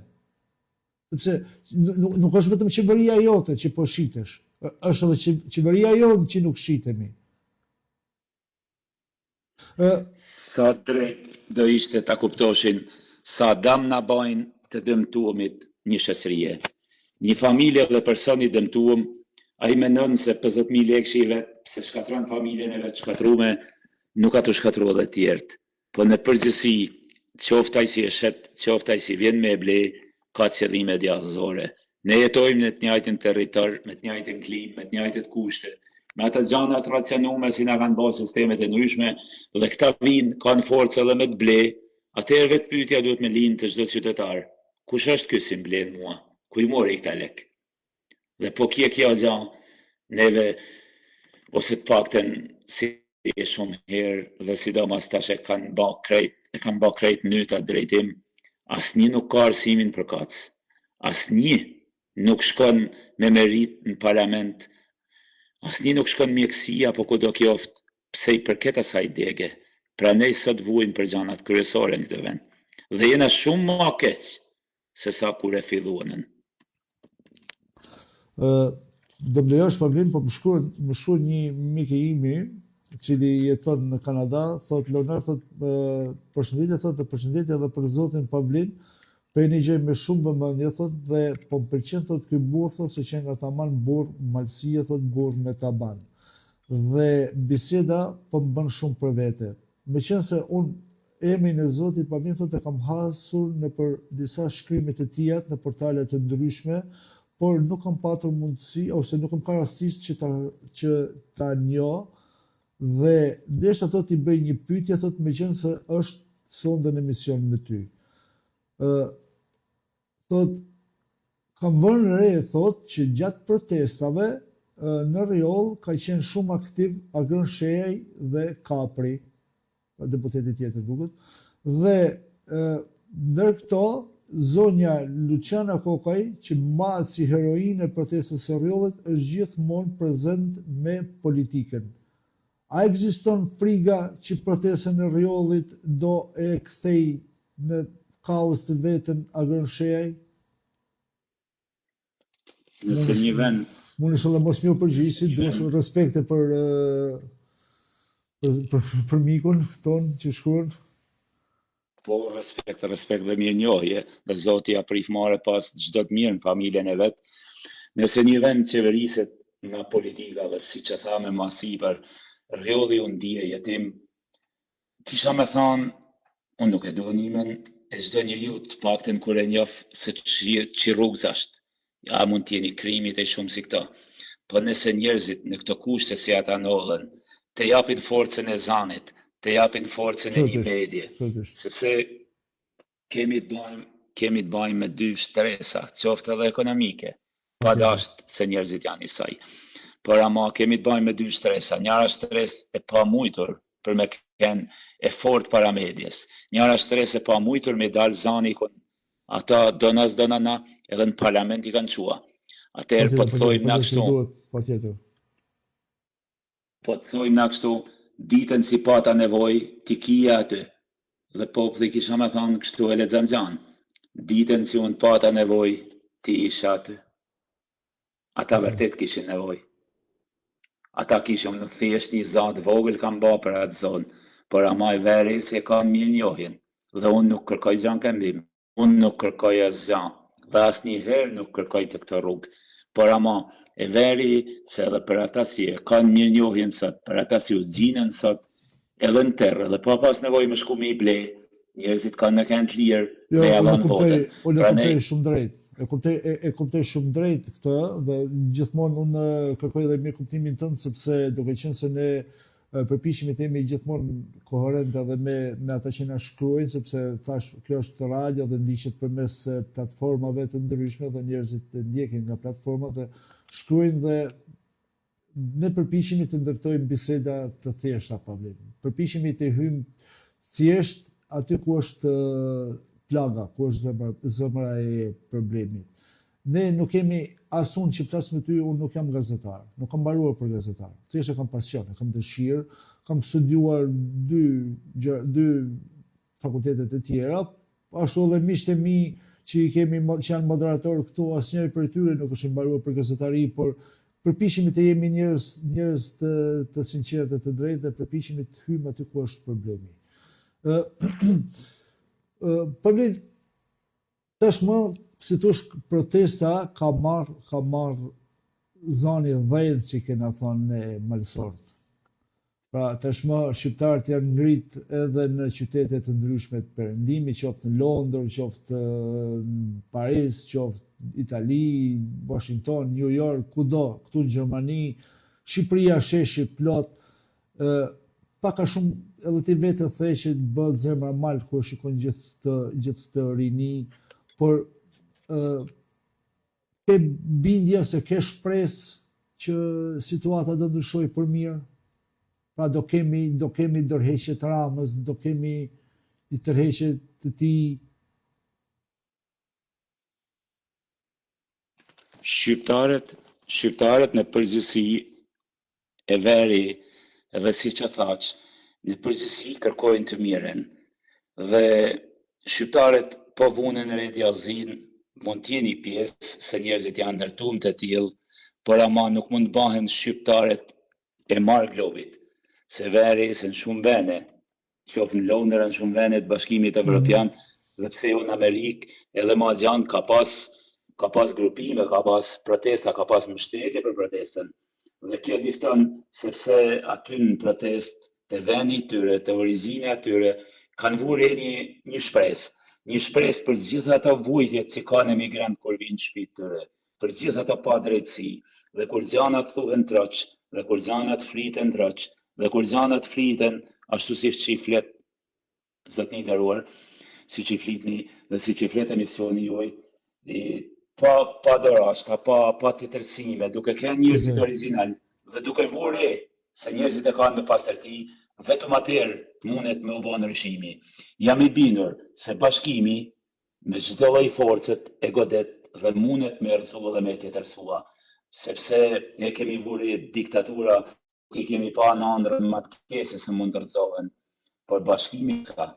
Sepse nuk është vetëm qeveria jote që po shitesh, është edhe qeveria jote që nuk shitemi. Sa drejt do ishte ta kuptoshin sa dam na bajnë të dëmtuamit një shoqërie. Një familje dhe personi dëmtuam, ai mendon se 50.000 lekë i vet, pse shkatron familjen e vet shkatrume, nuk ato shkatrua dhe tjertë. Po në përgjithësi, qoftë ai si e shet, qoftë ai si vjen me e ble, ka qëllime djallëzore. Ne jetojmë në të njëjtin territor, me të njëjtin klimë, me të njëjtet kushte, me ato gjana të racionume si na kanë bërë sistemet e ndryshme, dhe këta vinë kanë forcë edhe me të ble, atëherë vetë pyetja duhet me lind të çdo qytetar. Kush është ky si mbledh mua? Ku i mori këta lek? Dhe po kjo gjë neve ose të paktën si e shumë herë dhe sidomos tash e kanë bë krejt nyta drejtim, asnjë nuk ka arsimin për kac. Asnjë nuk shkon me merit në parlament. Asnjë nuk shkon mjekësi apo kudo qoftë, pse i përket asaj dege. Prandaj sot vuajnë për gjanat kryesore në këtë vend. Dhe jena shumë më keq se sa kur e filluanën. Do më lejosh problem, po më shkruan një mik i imi, i cili jeton në Kanada, thot Leonard, thot përshëndetje edhe për zotin Pavlin, për një gjë me shumë vëmendje, thot, dhe po më pëlqen thot ky burr, thot, se që nga taman burr malësie, thot, burr me taban. Dhe biseda po më bën shumë për vete. Meqense unë emrin e zotit Pavlin, thot, e kam hasur në për disa shkrime të tija në portale të ndryshme, por nuk kam patur mundësi, ose nuk kam ka rastis që ta njoh, dhe desha thot i bëj një pyetje, thot, meqense është sonde në emision me ty. Thot, kam vënë re, thot, që gjatë protestave në Riol ka qenë shumë aktiv Agron Shehaj dhe Kapri, deputeti tjetër duket, dhe ndër këto zonja Luciana Kokaj, që mahet si heroinë e protestës së Riollit, është gjithmonë prezent me politikën. A ekziston friga që protestën e Riollit do e kthej në kaos të vetën Agron Shehaj? Nëse një vend Mund është edhe mos një përgjigje, duhet respekte për mikun ton që shkruan. Po, respekt dhe mirënjohje, dhe Zoti ja prif marrë pas çdo të mirë në familjen e vet. Nëse një vend qeveriset nga politika dhe siç e tha me masipër, Riolli u ndje jetim, kisha me thonë, unë nuk e dua nimen e çdo njeriu të paktën kur e njoh se çirrugës është. Ja mund të jeni krimit e shumë si këto. Po nëse njerëzit në këto kushte si ata ndodhen, të japin forcën e zanit, të japin forcën e një medje, sepse kemi të bëjmë me dy shtresa, qoftë edhe ekonomike, pa dasht se njerëzit janë njësoj. Por ama kemi të bëjmë me dy shtresa, njëra shtres e pa mujtur për me kenë e fort para medjes, njëra shtres e pa mujtur me dalë zani, ata donana edhe në parlament I kanë qua. Atëherë po të thojmë na kështu. Patjetër. Po të thojmë na kështu, ditën si pata nevojë, ti kija aty. Dhe populli kisha me thonë kështu e lexon xhan. Ditën si unë pata nevojë, ti isha aty. Ata vërtet kishin nevojë. Ata kishin në thjesht një zat vogël kanë bë për atë zonë, por ama I veri se kanë mirë njohjen. Dhe unë nuk kërkoj xhan këmbim. Unë nuk kërkoj asgjë. Dhe asnjëherë nuk kërkoj të këtë rrugë. Por ama e veri se edhe për ata si e kanë mirë njohjen sot, për ata si u xhinën sot, edhe në terrë, dhe pa pas nevojë me shku me I ble, njerëzit kanë me kanë të lirë, me javën votën. Unë e kuptoj shumë drejt. E kuptoj shumë drejt këtë dhe gjithmonë unë kërkoj edhe mirë kuptimin tënd sepse duke qenë se ne përpiqemi të jemi gjithmonë koherent edhe me ata që na shkruajnë sepse thash kjo është radio dhe ndiqet përmes platformave të ndryshme dhe njerëzit ndjekin nga platformat dhe shkruajnë dhe ne përpiqemi të ndërtojmë biseda të thjeshta pa vlerë. Përpiqemi të hyjmë thjesht aty ku është plaga, ku është zemra e problemit. Ne nuk kemi asun që flas me ty, unë nuk jam gazetar, nuk kam mbaruar për gazetar. Thjesht kam pasion, kam dëshirë, kam studiuar dy fakultetet e tjera, ashtu edhe miqtë e mi që janë moderatorë këtu, asnjëri prej tyre nuk është mbaruar për gazetari, por përpiqemi të jemi njerëz të sinqertë dhe të drejtë dhe përpiqemi të hyjmë aty ku është problemi. Problemi tashmë, si thosh, protesta ka marr zani 10 që kena thënë ne malsort. Pra tashmë shqiptarët janë ngrit edhe në qytete të ndryshme të perëndimit, qoftë në Londër, qoftë në Paris, qoftë Itali, Washington, New York, kudo, këtu në Gjermani, Shqipëria sheshi plot, pak a shumë edhe ti vetë the që bëhet zemra mal kur shikon gjithë të rini, por ke bindje ose ke shpresë që situata do ndryshojë për mirë? Pra do kemi ndërheqje të Ramës, do kemi një tërheqje të tij. Shqiptarët në përgjithësi e veri edhe si që thaq, në përgjithësi kërkojnë të mirën. Dhe shqiptarët po vunën në rediallëzin, mund t'jeni pjesë se njerëzit janë ndërtuar të tillë, por ama nuk mund të bahen shqiptarët e marrë globit. Se veri se në shumë vene, qoftë në Londër, në shumë vene të Bashkimit Evropian, dhe pse jo në Amerikë, edhe ma gjanë ka pas grupime, ka pas protesta, ka pas mbështetje për protestën. Dhe kjo difton sepse aty në protest të vendi tyre, të origjina tyre, kanë vurë një shpresë. Një shpresë për gjithë ato vujtjet që kanë emigrant kur vinë në shtëpitë tyre, për gjithë ato padrejtësi, dhe kur gjanat thuhen troç, dhe kur gjanat fliten troç, dhe kur gjanat fliten ashtu si që I flet zotni nderuar, si që I flitni dhe si që I flet emisioni juaj, pa dorashka, pa të tërsime, duke kënë njerëzit original dhe duke vure se njerëzit e kanë me pastërti, vetëm atëherë mundet me u bë ndryshimi. Jam I bindur se bashkimi me çdo lloj forcët e godet dhe mundet me errësua dhe me tjetërsua, sepse ne kemi vure diktatura, I kemi pa në ëndrrën matkese se mund të rrezohen, por bashkimi ka.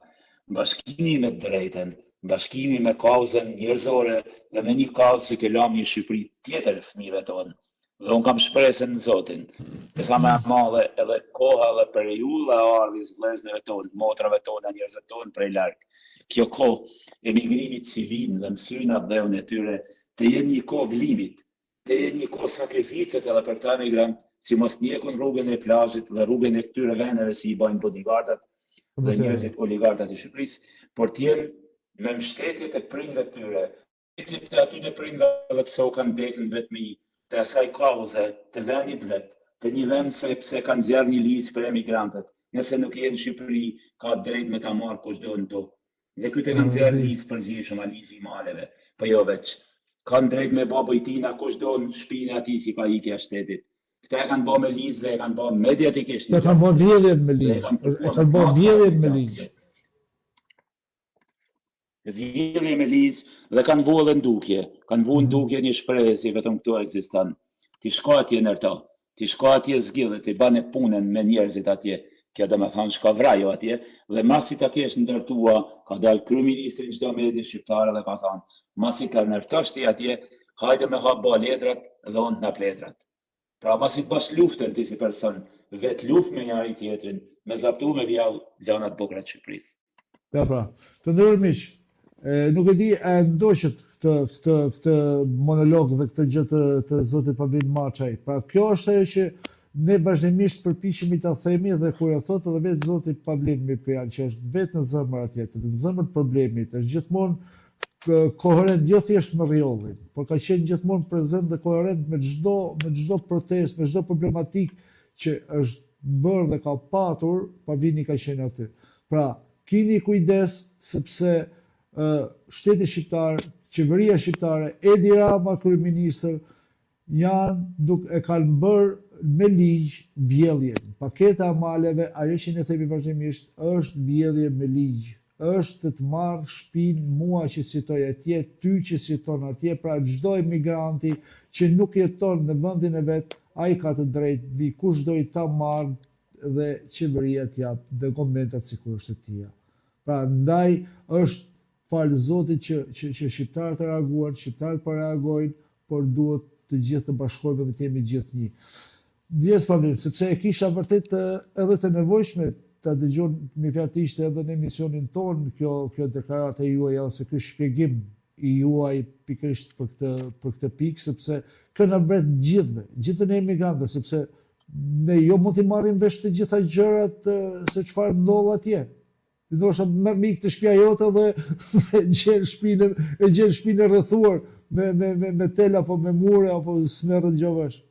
Bashkimi me drejtën, bashkimi me kauzën njerëzore dhe me një kauzë që kelam një Shqipëri tjetër fëmijëve tonë. Dhe unë kam shpresën në Zotin. E sa me madhe edhe koha dhe periudha e ardhjes vëllezërve tonë, motrave tonë, njerëzve tonë prej larg. Kjo kohë emigrimit civil dhe mësyrën vdhëvën e tyre të jenë një kohë vlimit, të jenë një kohë sakrificet edhe për ta emigrant, si mos njekun rrugën e plazhit dhe rrugën e këtyre vendeve si I bajnë bodyguardat dhe njerëzit oligarkat e Shqipërisë, por të jenë me mbështetje të prindëve të tyre, të atyre prindëve edhe pse u kanë dekën vetëm të asaj kauze, të vendit vetë, të një vend sepse kanë zjarë një ligjë për emigrantët. Nëse nuk jenë në Shqipëri, ka drejt me ta marrë kushdo në to. Dhe këtë kanë zjarë ligjë përgjithshëm, ligjë I maleve, po jo veç. Kanë drejt me bë bojtina kushdo në shtëpinë e atij si pa ikja e shtetit. Këta e kanë bë me ligjë dhe e kanë bë mediatikisht. Këta kanë bë vjedhjen me ligjë. E kanë bë vjedhjen me ligjë. Vjedhje me liz dhe kanë vu edhe ndukje. Kanë vu ndukje një shprehje si vetëm këtu ekziston. Ti shko atje ndërto. Ti shko atje zgjidhe, ti bane punën me njerëzit atje. Kjo do me thonë shko vrajo atje. Dhe masi ta kesh ndërtua, ka dalë kryeministri në çdo medi shqiptare dhe ka thonë, masi ka ndërtosh ti atje, hajde me hap bo letrat dhe unë na letrat. Pra masi bash luftën ti si person, vet luft me njëri tjetrin, me zaptu me vjallë gjanat bukura të Shqipërisë. Ja pra, të ndërruar miq, nuk e di a ndoqët këtë monolog dhe këtë gjë të zotit Pavlin Maçaj. Pra kjo është ajo që ne vazhdimisht përpiqemi ta themi dhe kur e thotë edhe vetë zoti Pavlin Mirpian që është vetë në zemër atje, në zemër të problemit, është gjithmonë koherent jo thjesht me rrjollin, por ka qenë gjithmonë prezent dhe koherent me çdo protestë, me çdo problematik që është bërë dhe ka patur, Pavlini ka qenë aty. Pra, keni kujdes sepse shteti shqiptar, qeveria shqiptare, Edi Rama kryeministër e kanë bërë me ligj vjedhjen. Paketa e maleve, ajo që ne themi vazhdimisht, është vjedhje me ligj. Është të marrë shtëpinë mua që sitoj atje, ty që siton atje, pra çdo emigranti që nuk jeton në vendin e vet, ai ka të drejtë vi kush do i ta marrë dhe qeveria t'jap dokumentat sikur është e tija. Pra ndaj është falë Zotit që shqiptarët reaguan, shqiptarët po reagojnë, por duhet të gjithë të bashkohemi dhe të jemi gjithë një. Djes Pavlin, sepse e kisha vërtet edhe të nevojshme ta dëgjon me fjalë të ishte edhe në emisionin ton kjo deklarata e juaj ose ky shpjegim i juaj pikërisht për këtë pikë, sepse kjo na vret gjithëve ne emigrantëve, sepse ne jo mund t'i marrim vesh të gjitha gjërat se çfarë ndodh atje. Ti ndoshta merr mik të shtëpia jote dhe gjen shpinën e rrethuar me tel apo me mure apo smerrën gjovash.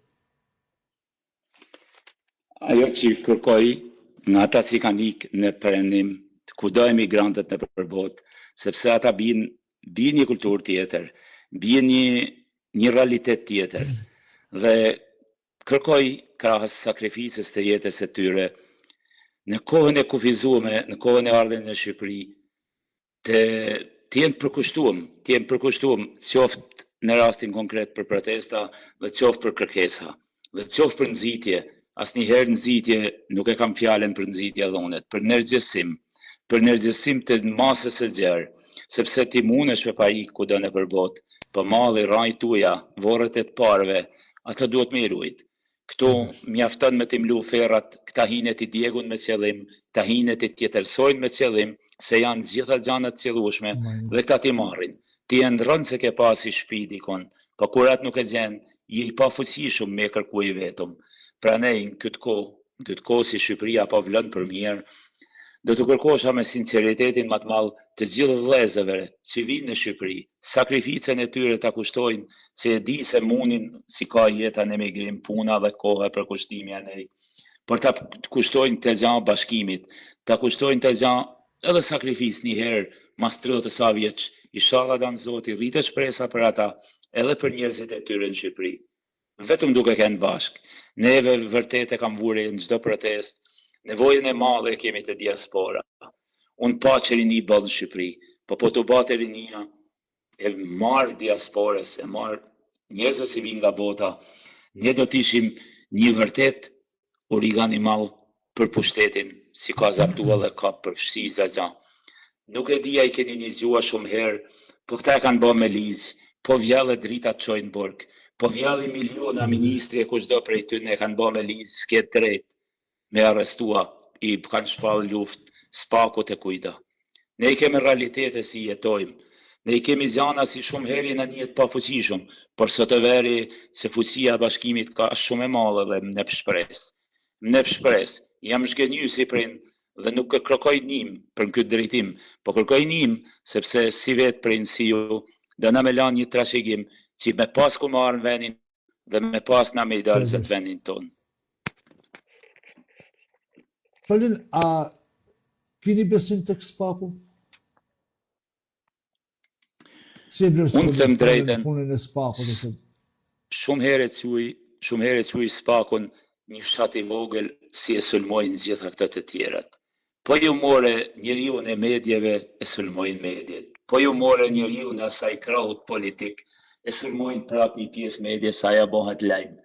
Ajo që kërkoj nga ata që kanë ikë në perëndim, kudo emigrantët në përbot, sepse ata bien një kulturë tjetër, bien një realitet tjetër. Dhe kërkoj krahas sakrificës të jetës së tyre, në kohën e kufizuar, në kohën e ardhen në Shqipëri, të jenë përkushtuar, qoftë në rastin konkret për protesta, dhe qoftë për kërkesa, dhe qoftë për nxitje. Asnjëherë nxitje nuk e kam fjalën për nxitje dhonet, për nërgjësim të masës së gjerë, sepse ti mundesh me pa ikë kudo në përbot, po malli rraj tuja, vorret e të parëve, ato duhet me i ruajt. Këtu mjafton me t'i mlu ferrat, këta hinet i djegun me qëllim, këta hinet i tjetërsojnë me qëllim, se janë gjitha gjanat qëllushme dhe këta ti marrin. Ti e ndronë se ke pasi shtëpi dikon, po kur atë nuk e gjen, je i pafuqishëm me kërkuj vetëm. Pra ne në këtë kohë si Shqipëria po vlon për mirë, do të kërkosha me sinceritetin më të madh të gjithë vëllezërve që vinë në Shqipëri, sakrificën e tyre ta kushtojnë, se e di se munin si ka jeta në emigrim, puna dhe koha për kushtimi anej, por ta kushtojnë të gjanë bashkimit, ta kushtojnë të gjanë edhe sakrificë një herë mas 30 sa vjeç, inshallah dan Zoti rritet shpresa për ata, edhe për njerëzit e tyre në Shqipëri. Vetëm duke qenë bashkë. Neve vërtet e kam vuri në çdo protest, nevojën e madhe kemi të diaspora. Unë pa që rini bëllë në Shqipëri, po të bate rinia, e marë diasporës, e marë njerëzve si vinë nga bota, ne do t'ishim një vërtet origan i malë për pushtetin, si ka zaptua dhe ka përfshi za. Nuk e dia i keni një gjua shumë herë, po këta e kanë bë me liz, po vjallë drita të qojnë burg, po vjalli miliona ministri e kushdo prej tyre kanë bë me liz, s'ket drejt me arrestua, i kanë shpall luftë, spaku të kujda. Ne i kemi realitete si jetojmë, ne i kemi zjana si shumë herë në një të pafuqishëm, por sot e veri se fuqia e bashkimit ka shumë e madhe dhe më ne shpres, jam zhgënjur si prind dhe nuk kërkoj nim për në këtë drejtim, po kërkoj nim sepse si vetë prind si ju, dhe na me lanë një trashëgim që me pas ku marrë në venin dhe me pas na me i dalë zëtë venin tonë. Pavlin, a keni besim tek spaku? Si e vlerësoni punën e spakut? Shumë herë quj spakun një fshat i vogël si e sulmojnë gjitha këto të tjerat. Po ju more njeriu në medjeve e sulmojnë medjet. Po ju more njeriu në asaj krahut politik e sulmojnë prap një pjesë medje sa ja bëhet lajm.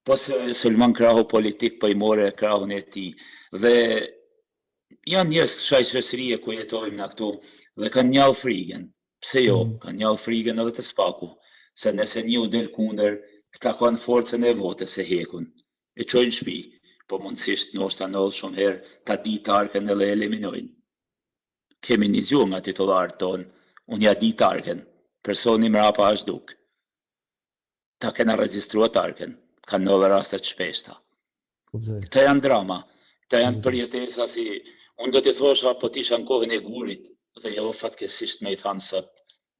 Po se sulmon krahu politik, po i more krahun e tij. Dhe janë njerëz kësaj shoqërie ku jetojmë na këtu dhe kanë njall frikën. Pse jo? Kanë njall frikën edhe të spaku. Se nëse një u del kundër, këta kanë forcën e votës se hekun. E çojnë shtëpi, po mundësisht ndoshta ndodh shumë herë ta di tarkën edhe eliminojnë. Kemi një zgjuar nga titullarët tonë, unë ja di tarkën, personi mrapa është duk. Ta kena regjistruar tarkën, kanë ndodhur raste të shpeshta. Këta janë drama, këta janë përjetesa si, unë do t'i thosha po t'isha në kohën e Gurit, dhe jo fatkeqësisht me i thanë sot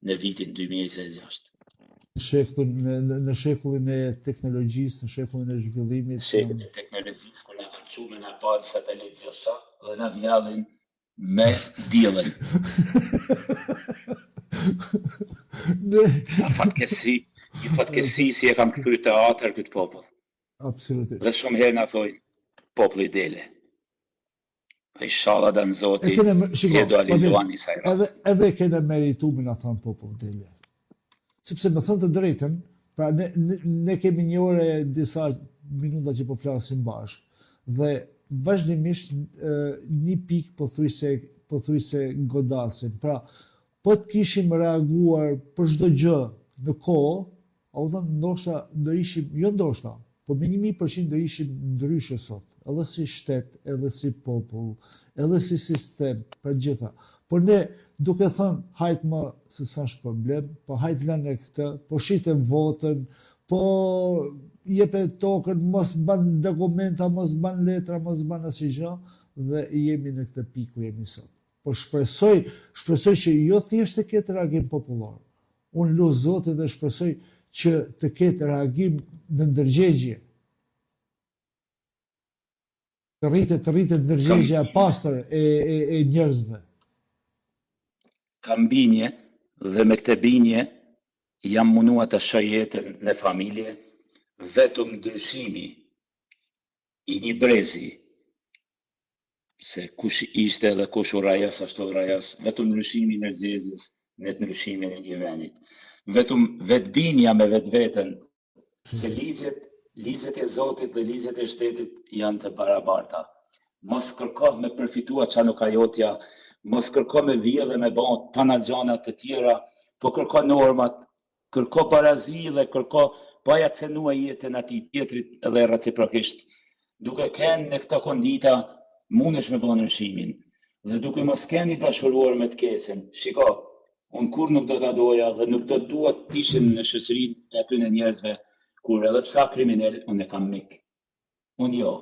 në vitin 2026. Në shekullin e teknologjisë, në shekullin e zhvillimit. Në shekullin e teknologjisë, kur na kanë qume na parë satelit gjosha dhe na vjallin me diellin. Një fatkeqësi si e kam kryer teatr këtë popull. Absolutisht. Dhe shumë herë na thojnë populli dele. Inshallah dhe në Zoti, do aliluani sa i rrë. Edhe kene meritumin a thanë popull dele. Sepse me thënë të drejten, pra ne kemi një ore disa minuta që po flasim bashkë, dhe vazhdimisht një pikë po thuj se godasin. Pra, po të kishim reaguar për çdo gjë në kohë, a u thënë ndoshta do ishim, jo ndoshta, po me 1000% do ishim ndryshe sot, edhe si shtet, edhe si popull, edhe si sistem, për gjitha. Por ne duke thënë, hajtë më se sa është problem, po hajtë lënë e këtë, po shitëm votën, po jepe tokën, mos ban dokumenta, mos ban letra, mos ban asnjë gjë, dhe jemi në këtë pikë ku jemi sot. Po shpresoj që jo thjesht të ketë reagim popullor. Unë lut Zotit dhe shpresoj që të ketë reagim në ndërgjegje. Të rritet ndërgjegja e pastër e njerëzve. Kam binje dhe me këtë binje jam munua të shoh jetën në familje, vetëm ndryshimi i një brezi, se kush ishte dhe kush u rajas ashtu rajas, vetëm ndryshimi i njerëzis në ndryshimin e një venit. Vetëm vetbinja me vetveten, se ligjet e Zotit dhe ligjet e shtetit janë të barabarta. Mos kërko me përfitua qa nuk ka jotja, mos kërko me vije dhe me bon panagjana të tjera, po kërko normat, kërko barazi dhe kërko paja cenua jetën atij tjetrit edhe reciprokisht. Duke kenë në këta kondita, mundesh me bon ndryshimin. Dhe duke mos keni dashuruar me të keqen, shiko, unë kur nuk do ta doja dhe nuk do dua të ishim në shoqërinë e këtyre njerëzve, kur edhe psa kriminal, unë e kam mik. Unë jo.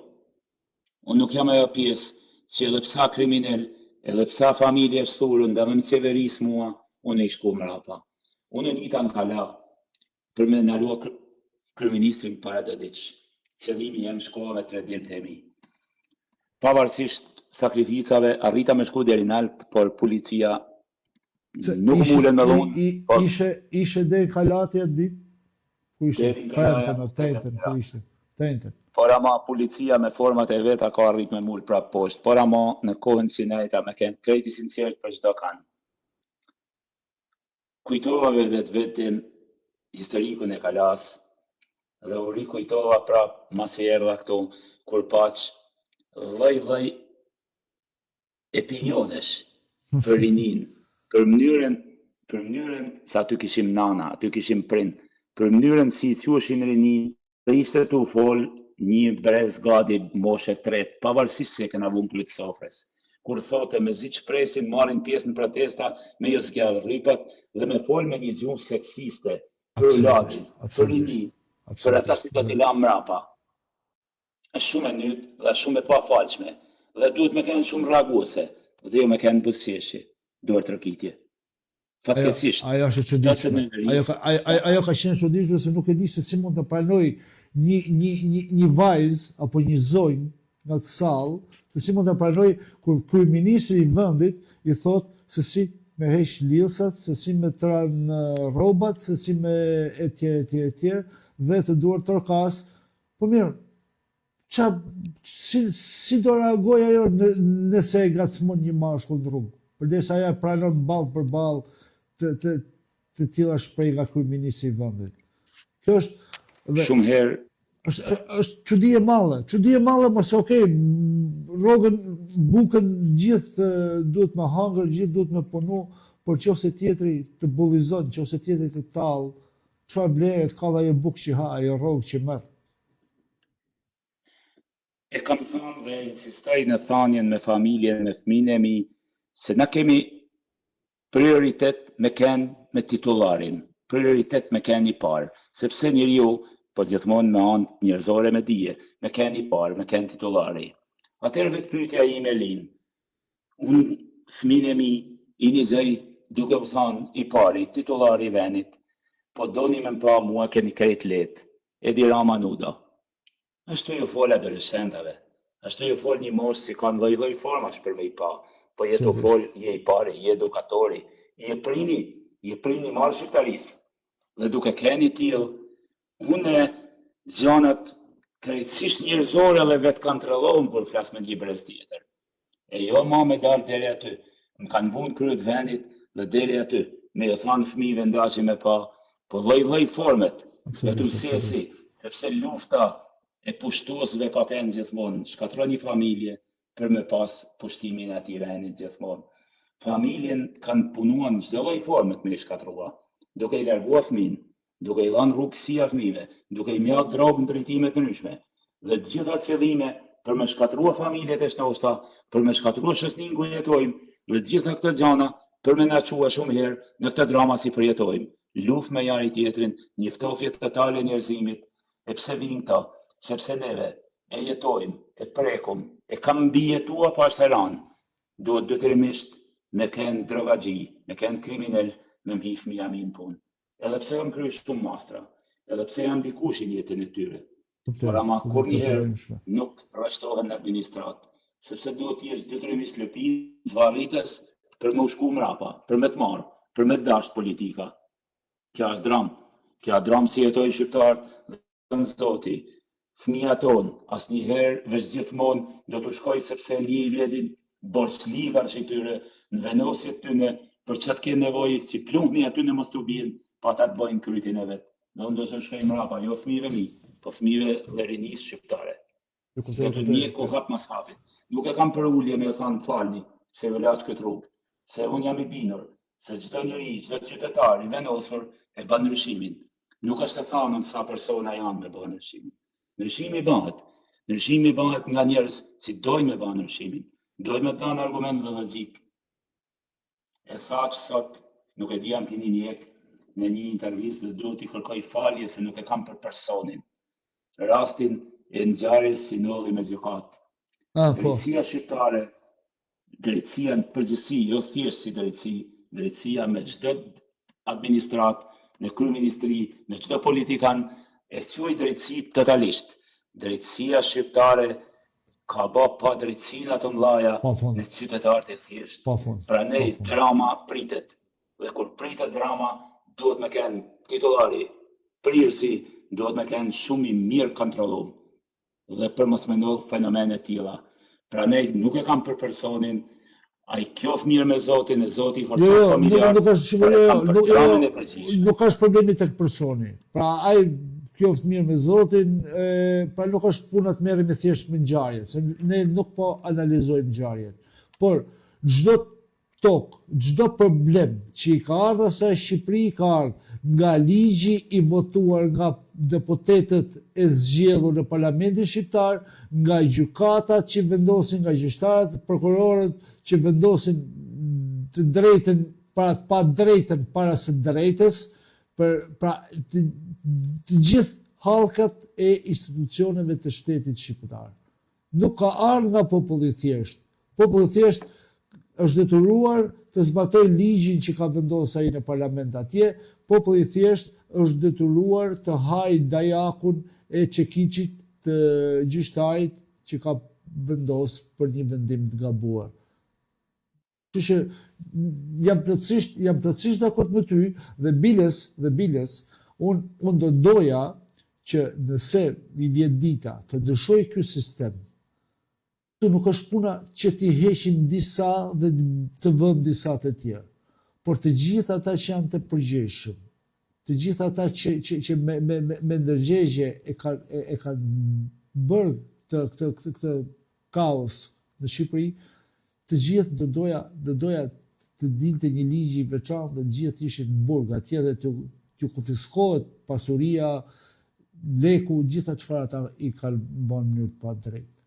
Unë nuk jam ajo pjesë që edhe psa kriminal, edhe psa familje është thurë, nda me më qeveris mua, unë e shku mrapa. Unë e njita në kala, për me nalua kryeministrin para të diqë. Qëllimi jem shkova me 3 djemt e mi. Pavarësisht sakrificave, arrita me shku deri nalt, por policia nuk mullen me dhonë. Ishe deri kalati atë ditë? Ku ishte? Tenten. Por ama policia me format e veta ka arrit me mull prap poshtë. Por ama në kohën si nejta me kënë krejti sinqert për çdo kanë. Kujtova vetin historikun e kalas dhe u rikujtova prap masi erdha këtu kur paq lloj opinionesh për rinin, për mënyrën se aty kishim nana, aty kishim prind, për mënyrën si thjueshin rinin, dhe ishte tu fol një brez gati moshe 3, pavarësisht se kena vunë kryt sofres. Kur thote me zi që presin, marrin pjesë në protesta, me jo zgjadh rripat, dhe me fol me një gjuhë seksiste, për lagin, për rinin, për ata si do t'i lam mrapa. Është shumë e nytë dhe shumë e pafalshme, dhe duhet me kënë shumë raguese, dhe jo me kënë buzëqeshje, duhet rëkitje. Fatkeqësisht. Ajo është çuditshme. Ajo ka qenë çuditshme se nuk e di se si mund të pranoj një vajzë apo një zonjë nga të sallë, se si mund të pranoj kur kryeministri i vendit i thot se si me heq lillsat, se si me tran rrobat, se si me etj, dhe të duar torkas. Po mirë, si do reagoj ajo nëse e gacmon një mashkull në rrugë? Përdesë ajo pranon ballë për ballë të tilla shpreh nga kryeministri i vendit. Kjo është Shumë herë është çudi e madhe, mos okay, rrogën, bukën gjithë duhet me hangër, gjithë duhet me punu, por nëse tjetri të bullizon, nëse tjetri të tall, çfarë bleret ka ajo bukë që ha, ajo rrogë që merr? e kam thënë dhe insistoj në thanjen me familjen, me fëmijën e mi, se na kemi prioritet me me titullarin, prioritet me i parë, sepse njeriu po gjithmonë me anë njerëzore me dije, me i parë, me titullari. Atëherë vetë pyetja ime lind. Unë fëmijën e mi i nizoj duke u thënë i pari, titullari i venit, po doni me pa mua keni krejt let, Edi Rama Nuda. Ashtu ju fol adoleshentave, ashtu ju fol një moshë si kanë lloj formash për me i pa, po jetu fol, je i pari, je edukatori, je prini marë shqiptarisë. Dhe duke keni tillë, unë gjanat krejtësisht njerëzore dhe vetë kontrollohen për flas me një brez tjetër. E jo ma me dalë deri aty, më kanë vunë kryet vendit dhe deri aty, me jo thanë fëmijëve ndaçi me pa, po lloj formet, vetë mësiesi, sepse lufta e pushtuesve ka qenë gjithmonë, shkatron një familje për me pas pushtimin e atij vendit gjithmonë. Familjen kanë punuar në çdo lloj formet me shkatrua, duke i larguar fëmijën, duke i dhënë rrugësia fëmijëve, duke i mjat drogë në drejtime të ndryshme, dhe të gjitha qëllime për me shkatrua familjet e shnoshta, për me shkatrua shoqërinë ku jetojmë, dhe të gjitha këto gjëra për me na çuar shumë herë në këtë drama si përjetojmë. Luftë me njëri tjetrin, një ftofje totale njerëzimit, e pse vijnë këta? Sepse neve e jetojmë, e prekum, e kam mbijetuar pas heran, duhet detyrimisht me kënë drogagji, me kënë kriminal, me mhi fëmija mi në punë. Edhe pse jam kryer shumë mastra, edhe pse jam dikush në jetën e tyre. Por ama kur njëherë nuk rreshtohen në administrat, sepse duhet të jesh detyrimisht lëpiz varritës për me u shku mrapa, për me të marrë, për me të dashur politika. Kjo është dram si jetojnë shqiptarët dhe në zoti. Fëmija tonë, asnjëherë veç gjithmonë do të shkoj sepse një i vjedin borçligar që tyre në venosjet tyne për që të kenë nevojë që pluhni aty në mos të bjen, pa ta të bëjnë krytin e vetë. Në unë do të shkoj mrapa, jo fëmijëve mi, po fëmijëve dhe rinisë shqiptare. Dhe të njëtë ku hap mas hapit. Nuk e kam për ullje me thanë falni, se vëllaç këtë rrugë, se unë jam i binur, se çdo njeri, çdo qytetar i venosur e bën ndryshimin. Nuk është të thanën sa persona janë me bën ndryshimin. Ndryshimi bëhet nga njerëz që dojnë me bën ndryshimin. Dojnë me dhanë argument dhe logjik. E thaq sot, nuk e di jam keni njek, në një intervistë dhe duhet i kërkoj falje se nuk e kam për personin. Rastin e ngjarjes si nolli me gjykat. Drejtësia shqiptare, drejtësia në përgjithësi, jo thjesht si drejtësia me çdo administrat, në kryeministri, në çdo politikan, e quaj drejtësi totalisht. Drejtësia shqiptare ka bë pa drejtësinë ato mëdha në qytetarët e thjesht. Prandaj drama pritet. Dhe kur pritet drama, duhet me kenë titullari, prirësi, duhet me kenë shumë i mirë kontrolluar. Dhe për mos me ndodh fenomene tilla. Prandaj nuk e kam për personin, ai qoftë mirë me Zotin, e Zoti forcon familjar. Nuk është problemi tek personi. Pra ai qoftë mirë me Zotin, pra nuk është puna të merrem thjesht me ngjarjet, se ne nuk po analizojmë ngjarjet. Por çdo tokë, çdo problem që i ka ardhur sa Shqipëri ka ardhur nga ligji i votuar nga deputetët e zgjedhur në Parlamentin shqiptar, nga gjykatat që vendosin, nga gjyqtarët, prokurorët që vendosin të drejtën pa drejtën para së drejtës, pra të gjithë hallkat e institucioneve të shtetit shqiptar. Nuk ka ardhur nga populli i thjeshtë. Populli i thjeshtë është detyruar të zbatoj ligjin që ka vendosur ai në parlament atje, populli i thjesht është detyruar të haj dajakun e çekiçit të gjyqtarit që ka vendosur për një vendim të gabuar. Kështu që jam plotësisht dakord me ty dhe biles, unë do doja që nëse i vjen dita të dëshoj ky sistem, të nuk është puna që t'i heqim disa dhe të vëmë disa të tjerë, por të gjithë ata që janë të përgjegjshëm, të gjithë ata që me ndërgjegje e kanë bërë këtë kaos në Shqipëri, të gjithë do doja të dinte një ligj i veçantë dhe të gjithë ishin në burg atje dhe t'ju konfiskohet pasuria, leku, gjitha çfarë ata i kanë bën në mënyrë të padrejtë.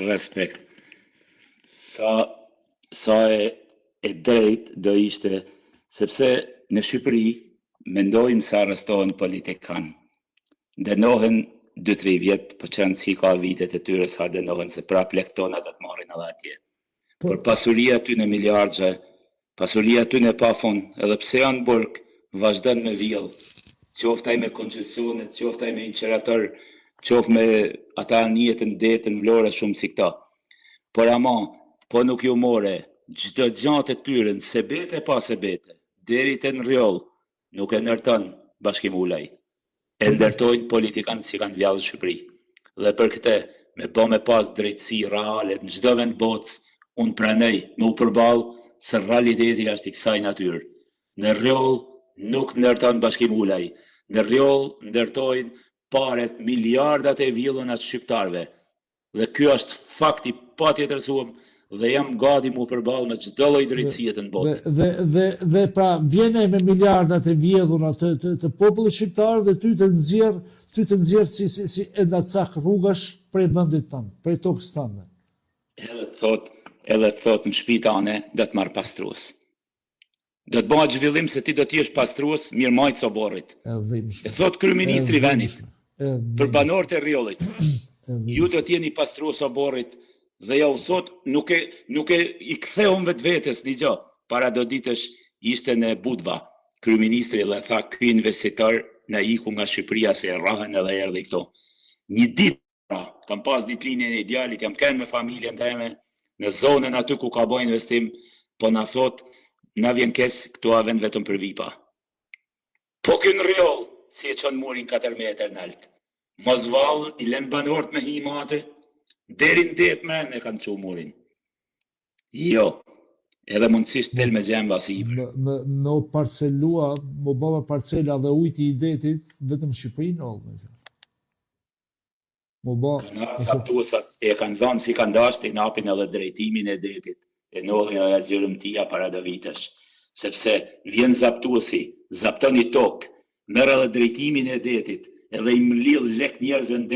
Respekt. Sa e drejtë do ishte, sepse në Shqipëri mendojmë se arrestohen politikan. Dënohen 2-3 vjet, po çan si ka vitet e tyre sa dënohen se prap lektonat të marrin edhe atje. Por pasuria aty në miliardë, pasuria aty në pafund, edhe pse janë burg, vazhdon me vjell. Qoftaj me koncesionet, qoftaj me inqerator, qoft me ata njetën, detën, vlore shumë si këta. Por ama, po nuk ju more, çdo gjatë e tyre, në sebete pa sebete, deri te në rjoll, nuk e ndërton Bashkim Ulaj. E ndërtojnë politikanë si kanë vjallë Shqipëri. Dhe për këte, me pas drejtësi reale në çdo vend botës, unë pranej me u përballë se realiteti është i kësaj natyrë. Në rjoll nuk ndërton Bashkim Ulaj. Në rjoll ndërtojnë paret, miliardat e vjellën atë shqiptarve. Dhe ky është fakti patjetërsuar dhe jam gati mu përballë me çdo lloj drejtësie në botë. Dhe pra vjen me miliardat e vjedhura të popullit shqiptar dhe ty të nxjerr si endacak rrugash prej vendit tënd, prej tokës tënde. Edhe thot në shpitane do të marr pastrues. Do të bëhet zhvillim se ti do të jesh pastrues mirëmajtës oborrit. E thot kryeministri i vendit për banorët e rjollit. Ju do të jeni pastrues oborrit dhe ja u thot nuk e i ktheun vetvetes një gjë. Para do ditësh ishte në Budva, kryeministri dhe tha ky investitor na iku nga Shqipëria se e rrahën edhe erdhi këto. Një ditë pra, kam pas ditëlindjen e idealit, jam kënë me familjen time në zonën aty ku ka bëj investim, po na thot na vjen kes këtu a vend vetëm për vipa. Po ky në rjoll, si e çon murin 4 metër në alt. Mos vallë i lën banorët me himate, deri në 8 menë e kanë çu murin. Jo, edhe mundësisht tel me gjemba si ibër. Me parcelua, më bëva parcela dhe ujti i detit, vetëm Shqipërinë ollë. Saptuesat e kanë zonë si kanë dashur të napin edhe drejtimin e detit, e nolli edhe zyrëmtia para do vitesh. Sepse vjen zaptuesi, zapton i tokë, merr edhe drejtimin e detit, edhe i mlill lek njerëzve në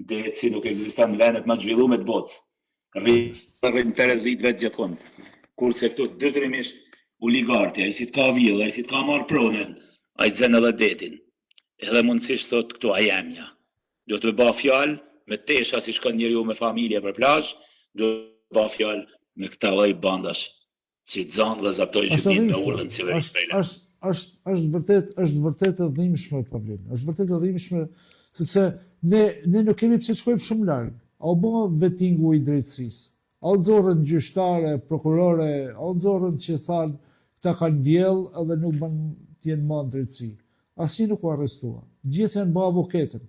det si nuk ekziston në vendet më të zhvilluara të botës. Rrin Terezit vetë gjithmonë. Kurse këtu detyrimisht oligarti, ai si të ka vjell, ai si të ka marr pronën, ai xhen edhe detin. Edhe mundësisht thot këtu a jamja. Do të bë fjalë me tesha si shkon njeriu me familje për plazh, do të bë fjalë me këta lloj bandash që xhan dhe zaptojnë Shqipërinë me urrën si vetë. Është vërtet e dhimbshme problemi. Është vërtet e dhimbshme sepse ne nuk kemi pse shkojmë shumë larg. A u bë vettingu i drejtësisë? A u nxorrën gjyqtare, prokurore, a u nxorrën që thanë këta kanë vjell edhe nuk bën të jenë më në drejtësi. Asnjë nuk u arrestua. Gjithë janë bë avokatën.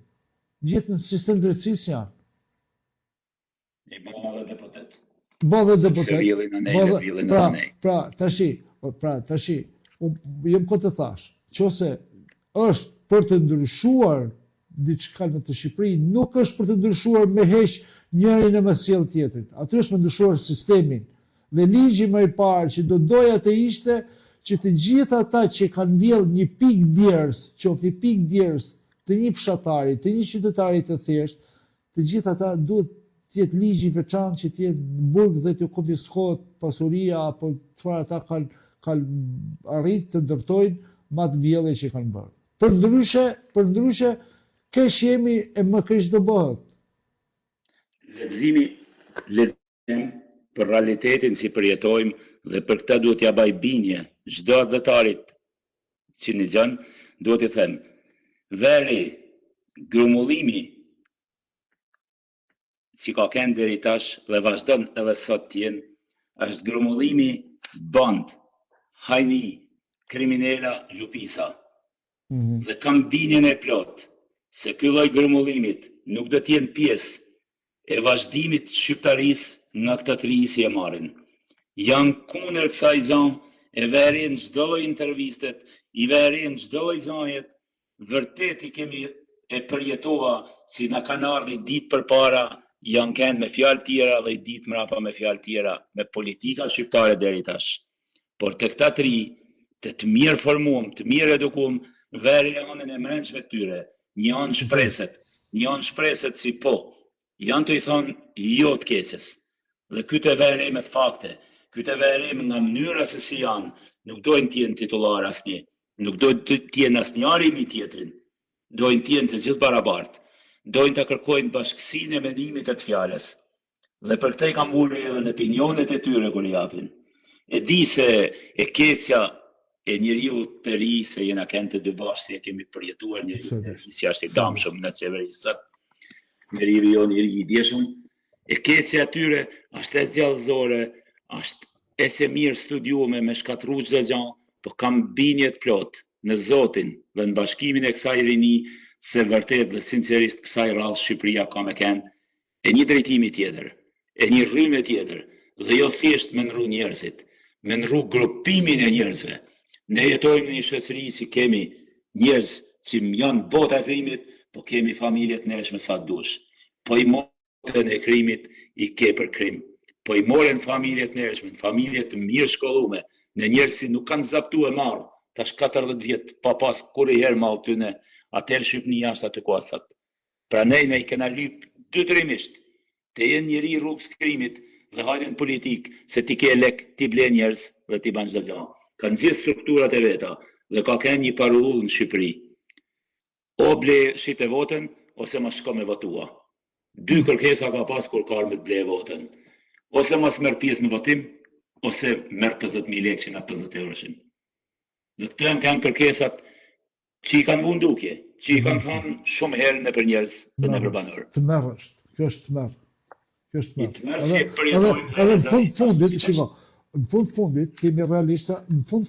Gjithë në sistem drejtësisë janë. I bën edhe deputet. Bëdhe deputet. Pra tashi, jem këtë të thash, qose është për të ndryshuar diçka në të Shqipëri, nuk është për të ndryshuar me heq njërin e me sjell tjetrin. Aty është me ndryshuar sistemin. Dhe ligji më i parë që do doja të ishte që të gjithë ata që kanë vjell një pikë djers, qoftë pikë djers të një fshatari, të një qytetari të thjesht, të gjithë ata duhet të jetë ligji veçantë që të jetë në burg dhe të konfiskohet pasuria apo çfarë ata kanë arritë të ndërtojnë më të vjellë që kanë bërë. Për ndryshe keq jemi e më keq do bëhet. Lexim për realitetin si përjetojmë dhe për këtë duhet ja baj bindje çdo adhetarit që në gjën, duhet i them veri grumullimi që ka kënë deri tash dhe vazhdon edhe sot t'jenë, është grumullimi band, hajni, kriminela, lupisa. Dhe kam binjen e plot se ky lloj grumullimit nuk do të jenë pjesë e vazhdimit të shqiptarisë nga këta të rinj si e marrin. Janë kundër kësaj gjanë, e verin çdo lloj intervistet, i verin çdo lloj gjajet, vërtet i kemi e përjetua si na kanë ardhur ditë përpara, janë kënd me fjalë tjera dhe ditë mrapa me fjalë tjera, me politika shqiptare deri tash. Por të këta të ri, të mirë formuam, të mirë edukuam, veri e anën e mrençve të tyre, një anë shpreset si po, janë të i thonë jo të keqes. Dhe ky të veri me fakte, ky të veri nga mënyra se si janë, nuk dojnë t'jenë titular asnjë, nuk dojnë t'jenë asnjëri mi tjetrin, dojnë t'jenë të gjithë barabartë, dojnë të kërkojnë bashkësinë e mendimit të fjalës. Dhe për këtë i kam uri edhe në opinionet e tyre kur i japin. E di se e keqja e njeriu të ri se jena kënd të dy bashkë se kemi përjetuar njeriu si është i damshëm në qeverisë. Njeriu jo njeri i djeshëm. E keqja atyre është e gjallëzore, është e se mirë studiume me shkatru çdo gjë, po kam binje të plot në Zotin dhe në bashkimin e kësaj rini se vërtet dhe sinqerisht kësaj rrallë Shqipëria ka me kënd e një drejtimi tjetër, e një rrymë tjetër, dhe jo thjesht me ndru njerëzit, me ndru grupimin e njerëzve. Ne jetojmë në një shoqëri si kemi njerëz që janë bota e krimit, po kemi familje të ndershme sa dush. Po i morën e krimit i ke për krim. Po i morën familje të ndershme, familje të mirë shkollume, në njerëz që nuk kanë zaptuar marr, tash 40 vjet pa pas kurrëherë mall tyne, atëherë Shqipënia është aty ku asat. Prandaj ne i kena lyp dytërimisht të jenë njëri rrugës krimit dhe hajden politik se ti ke lek, ti ble njerëz dhe ti ban çdo gjë. Kanë gjithë strukturat e veta dhe ka kënë një parull në Shqipëri. O ble shite votën, ose ma shko me votua. Dy kërkesa ka pas kur ka me të ble votën. Ose mas merë pjesë në votim, ose merë 50.000 lekë që nga 50 euroshin. Dhe këtë kanë kërkesat që i kanë vundukje, që i kanë thonë shumë herë në për njerëz dhe në për banor. Të merë është, kjo është të merë. Kjo është I të merë si e përjetojnë. Edhe në fund fundit, shiko, në fund fundit, kemi realista, në fund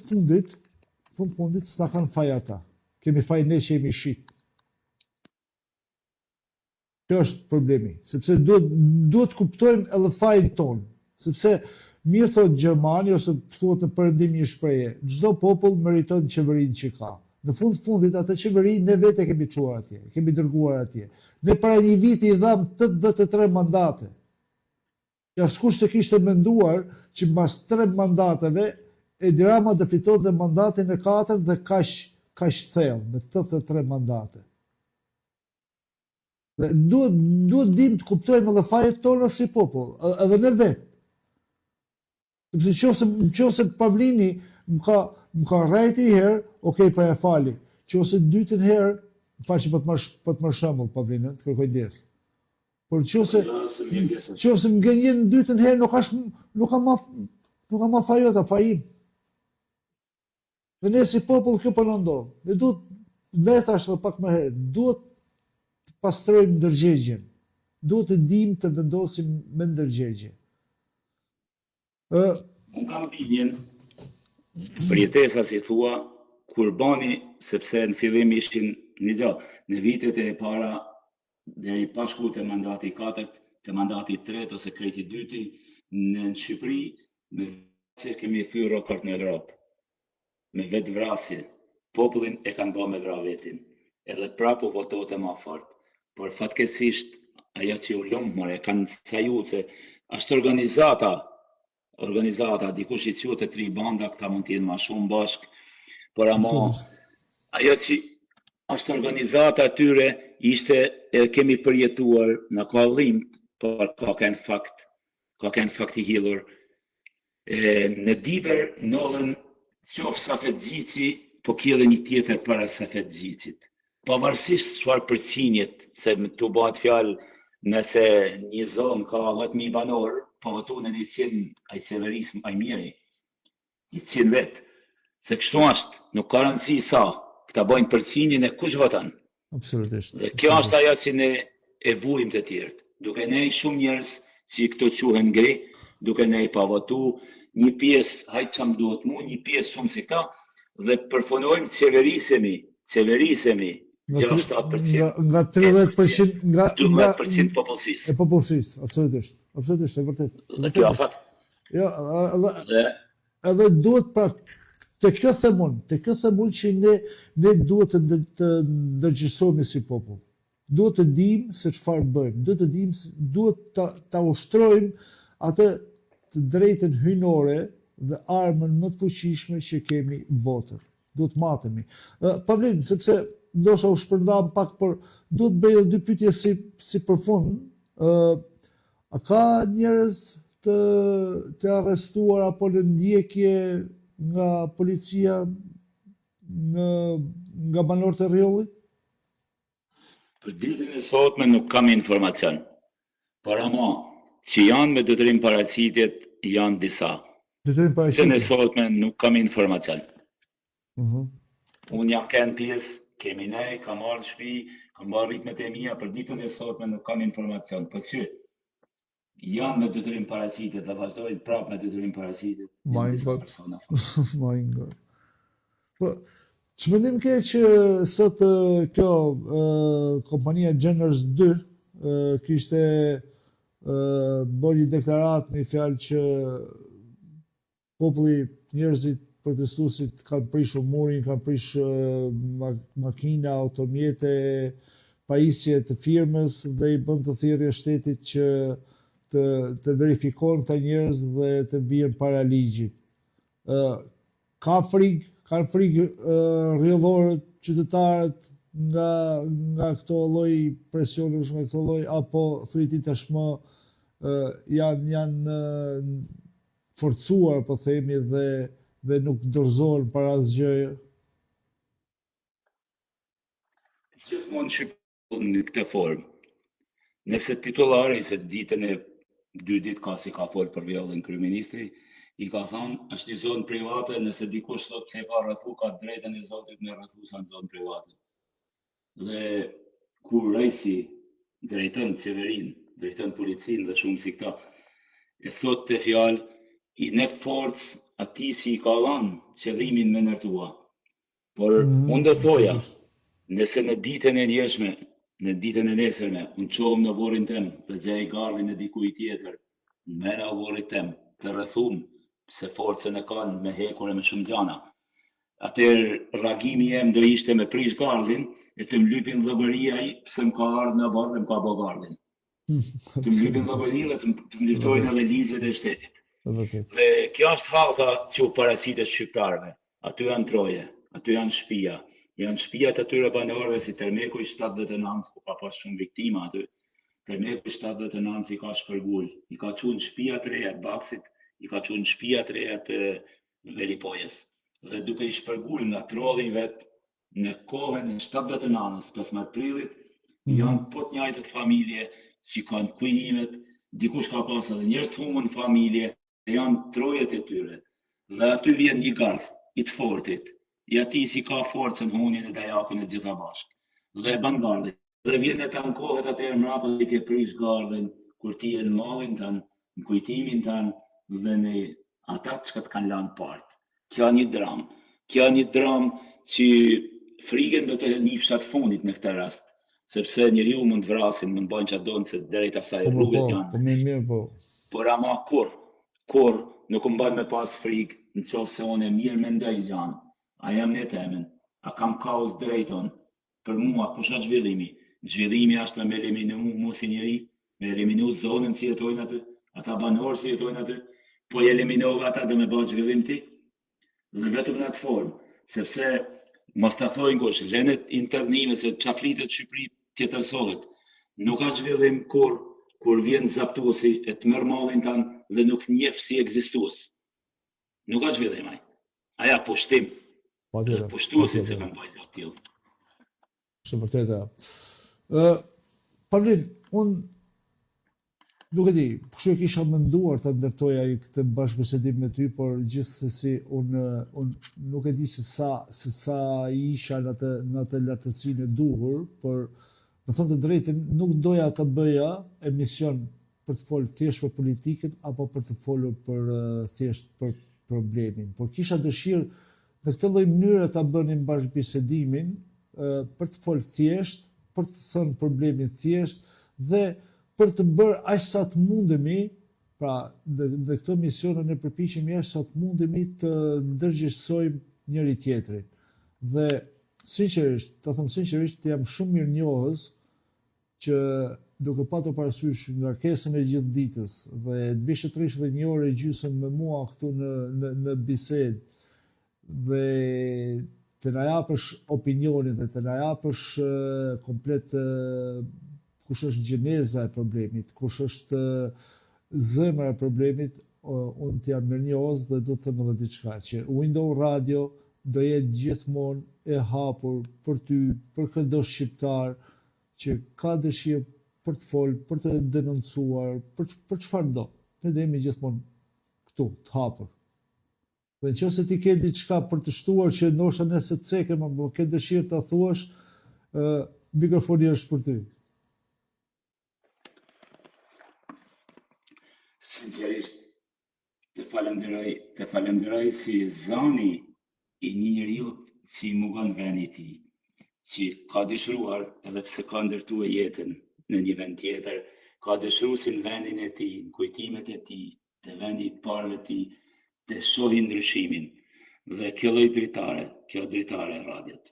fundit, s'na kanë faj ata. Kemi faj ne që jemi shqit. Kjo është problemi, sepse duhet kuptojmë edhe fajin tonë, sepse mirë thot Gjermani, ose thot në përëndim një shpreje, çdo popull meriton qeverinë që ka. Në fundit, atë qeveri ne vete kemi quar atje, kemi dërguar atje. Ne para një viti i dham 83 mandate. Askush se kishte menduar që mbas 3 mandateve Edi Rama do fitonte mandatin e 4 dhe kaq thellë me 83 mandate. Dhe duhet dim të kuptojmë edhe fajet tona si popull, edhe në vetë. Sepse nëse Pavlini më ka rrejti i herë, okej, pa e fali. Nëse dytën herë, më fal që po të marr shembull Pavlinën, të kërkoj ndjesë. Por nëse më gënjen dytën herë, nuk ka ma fajota, fajim. Dhe ne si popull kjo po na ndodh. Ne duhet, ne thash edhe pak më herët, duhet të pastrojmë ndërgjegjen. Duhet të dim të vendosim me ndërgjegje. Unë kam binjen, për jetesa si thua, kur bani, sepse në fillim ishin një gjatë, në vitet e para, deri pas shku të mandati 4, të mandati 3 ose kreti 2, në Shqipëri, me vrasje kemi thyrë rekord në Evropë. Me vetë vrasje, popullin e kanë bërë me vra vetin, edhe prapu votote ma fort. Por fatkesisht, ajo që u lumë, kanë saju se është organizata, dikush i quhet e 3 banda, këta mund t'jenë ma shumë bashk, por ama, ajo që është organizata atyre, ishte e kemi përjetuar në kallimt, por ka kënë fakt i hidhur. Në Diber nollën qofë Safetgjici, po kjellë një tjetër para Safetgjicit. Pavarësisht çfarë përqinjet, se të bëhet fjalë nëse një zonë ka 10.000 banor, po votuan në 100 ai severism, ai miri, 100 vetë. Se kështu është, nuk ka rëndësi sa, këta bojnë përqinjen e kush voton. Absolutisht. Dhe kjo është ajo që ne e vujmë të tjerët. Duke ne shumë njerëz që këto quhen ngri, duke ne pa votu, një pjesë, hajtë që më duhet mu, një pjesë shumë si këta, dhe përfonojmë qeverisemi Nga 6-7%, nga 30% nga 12% popullsisë. e popullsisë, absolutisht. Absolutisht, e vërtet. Dhe kjo afat. Jo, Dhe edhe duhet pra të kjo themun që ne duhet të ndërgjegjësohemi si popull. Duhet të dimë se çfarë bëjmë, duhet ta ushtrojmë atë të drejtën hynore dhe armën më të fuqishme që kemi, votën. Duhet matemi. Pavlim, sepse ndoshta u shpërndam pak, por duhet bëj edhe dy pyetje si përfund. A ka njerëz të arrestuar apo në ndjekje nga policia nga banorët e rrjollit? për ditën e sotme nuk kam informacion. Por ama, që janë me detyrim paraqitjet janë disa. Detyrim Ditën e paraqitje. sotme nuk kam informacion. Mhm. Unë jam kënë pjesë, kemi ne, kam marrë shtëpi, kam marrë ritmet e mia, për ditën e sotme nuk kam informacion. Po që janë me detyrim paraqitjet dhe vazhdojnë prapë me detyrim paraqitjet. My janë disa God. persona. My God. Po, ç'mendim ke që sot kjo kompania Geners 2 kishte bërë një deklaratë me fjalë që populli, njerëzit protestuesit kanë prishur murin, kanë prishur makina, automjete, pajisje të firmës dhe i bën të thirrje shtetit që të verifikojnë këta njerëz dhe të bien para ligjit. Kanë frikë rrjedhorët, qytetarët nga këto lloj presionesh, nga këto lloj, apo thujti tashmë janë forcuar, po themi, dhe nuk dorëzohen para asgjëje. Gjithmonë shqiptar në këtë formë. Nëse titullari se ditën e 2 ditë si ka folë për vjellën kryeministri, i ka thënë është një zonë private, nëse dikush thot pse ka rrethu, ka drejtën e Zotit me rrethu sa në zonë private. Dhe kur rejsi drejton qeverinë, drejton policinë dhe shumë si këta, e thot të fjalë i ne forcë ati si i ka dhënë qëllimin me ndërtua. Por unë do thoja, nëse në ditën e njëshme, në ditën e nesërme, unë qohëm në vorin tem dhe gjej gardhin e dikuj tjetër, në mera vorit tem, të rrethum, se forcën e kanë me hekur e me shumë gjana. Atëherë reagimi jem do ishte me prish gardhin e të mlypin dhëbëria i pse më ka ardhur në barë dhe më ka bë gardhin. Të mlypin dhëbëria dhe të mlyptojnë edhe ligjet e shtetit. Dhe kjo është hallka që u paraqitet shqiptarëve. Aty janë troje, aty janë shtëpia. Janë shtëpiat atyre banorëve si Termeku i 79, ku ka pas shumë viktima aty. Termeku i 79 i ka shpërgul, i ka qunë shtëpia të reja të Baksit, i ka qunë shtëpia të reja të Velipojës. Dhe duke i shpërgul nga trolli vet në kohën e 79-s, 15 prillit, janë po të njëjtët familje që kanë kujnimet, dikush ka pas edhe njerëz të humbur në familje, janë trojet e tyre. Dhe aty vjen një gardh i të fortit, i ati si ka forcën hunin e dajakun e gjitha bashkë. Dhe e ban gardhin. Dhe vjen e të ankohet atëherë mrapa që ke prish gardhin, kur ti e në mallin tanë, në kujtimin tanë, dhe në ata që të kanë lanë partë. Kjo një dramë. Kjo një dramë që frikën do të një fshat fundit në këtë rast. Sepse njeriu mund të vrasin, mund bëjnë që donë se drejt asaj rrugët janë. Por ama kur nuk mbaj me pas frikë, në qofë se unë e mirë mendoj gjanë, a jam në temen, a kam kaos drejton, për mua, kush është zhvillimi? Zhvillimi është me eliminu mu si njëri, me eliminu zonën si jetojnë aty, ata banorë si jetojnë aty, po e eliminove ata dhe me bëjë zhvillim ti. Dhe vetëm në atë formë, sepse mos të thojnë kush, lenet internime se qaflitet Shqipëri tjetërsohet, nuk ka zhvillim kur vjen zaptuesi e të merr mallin tanë dhe nuk njeh si ekzistues. Nuk ka zhvillim ai. Aja pushtim. Pushtuesit se kanë bëjë atë tillë. Është vërtetë. Pavlin, unë nuk e di, kështu e kisha menduar të ndërtoja këtë bashkëbisedim me ty, por gjithsesi unë nuk e di se sa isha në atë lartësinë e duhur, por më thënë të drejtën, nuk doja të bëja emision për të folur thjesht për politikën apo për të folur për thjesht për problemin, por kisha dëshirë në këtë lloj mënyre ta bënim bashkëbisedimin për të folë thjesht, për të thënë problemin thjesht dhe për të bërë aq sa të mundemi, pra dhe këto misione ne përpiqemi aq sa të mundemi të ndërgjegjësojmë njëri tjetrin. Dhe sinqerisht, të them sinqerisht, jam shumë mirënjohës që duke patur parasysh ngarkesën e gjithë ditës dhe të bish të rish dhe 1 orë e gjysmë me mua këtu në bisedë dhe të na japësh opinionin dhe të na japësh komplet kush është gjeneza e problemit, kush është zemra e problemit, unë të jam mirënjohës dhe do të them edhe diçka që Window Radio do jetë gjithmonë e hapur për ty, për çdo shqiptar që ka dëshirë për të folë, për të denoncuar, për çfarë do. Ne do jemi gjithmonë këtu, të hapur. Dhe nëse ti ke diçka për të shtuar që ndoshta nëse të cekëm apo ke dëshirë ta thuash, mikrofoni është për ty. Sinqerisht, të falenderoj si zani i një njeriu që i mungon veni i tij, që ka dëshiruar edhe pse ka ndërtuar jetën në një vend tjetër, ka dëshiruar si në vendin e tij, në kujtimet e tij, të vendit të parëve të tij, të shohin ndryshimin. Dhe kjo lloj dritare e radiot,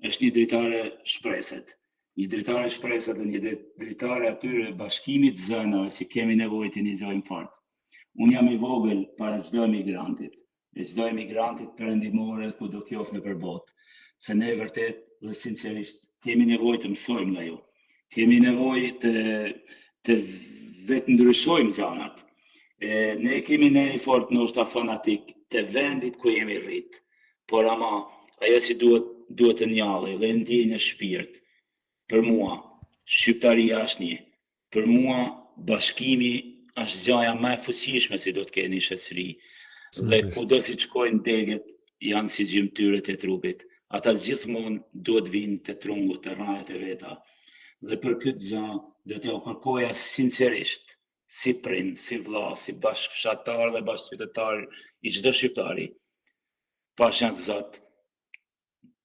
është një dritare shpreset. Një dritare shpreset dhe një dritare atyre bashkimit zënave që kemi nevojë të inizojmë fort. Unë jam i vogël para çdo emigrantit, e çdo emigrantit perëndimore ku do qoftë nëpër botë, se ne vërtet dhe sinqerisht kemi nevojë të mësojmë nga ju. Kemi nevojë të vetë ndryshojmë gjanat. Ne kemi nevojë fort ndoshta fanatik të vendit ku jemi rrit, por ama ajo që duhet të njallë dhe ndjej në shpirt. Për mua, shqiptaria është një. Për mua, bashkimi është gjaja më e fuqishme si do të keni shoqëri. Dhe kudo si shkojnë degët, janë si gjymtyrët e trupit. Ata gjithmonë duhet vinë të trungu, të rrajet e veta. Dhe për këtë gjë, do t'ja kërkoja sinqerisht, si prind, si vlla, si bashkëfshatar dhe bashkëqytetar i çdo shqiptari. Pashën të Zot,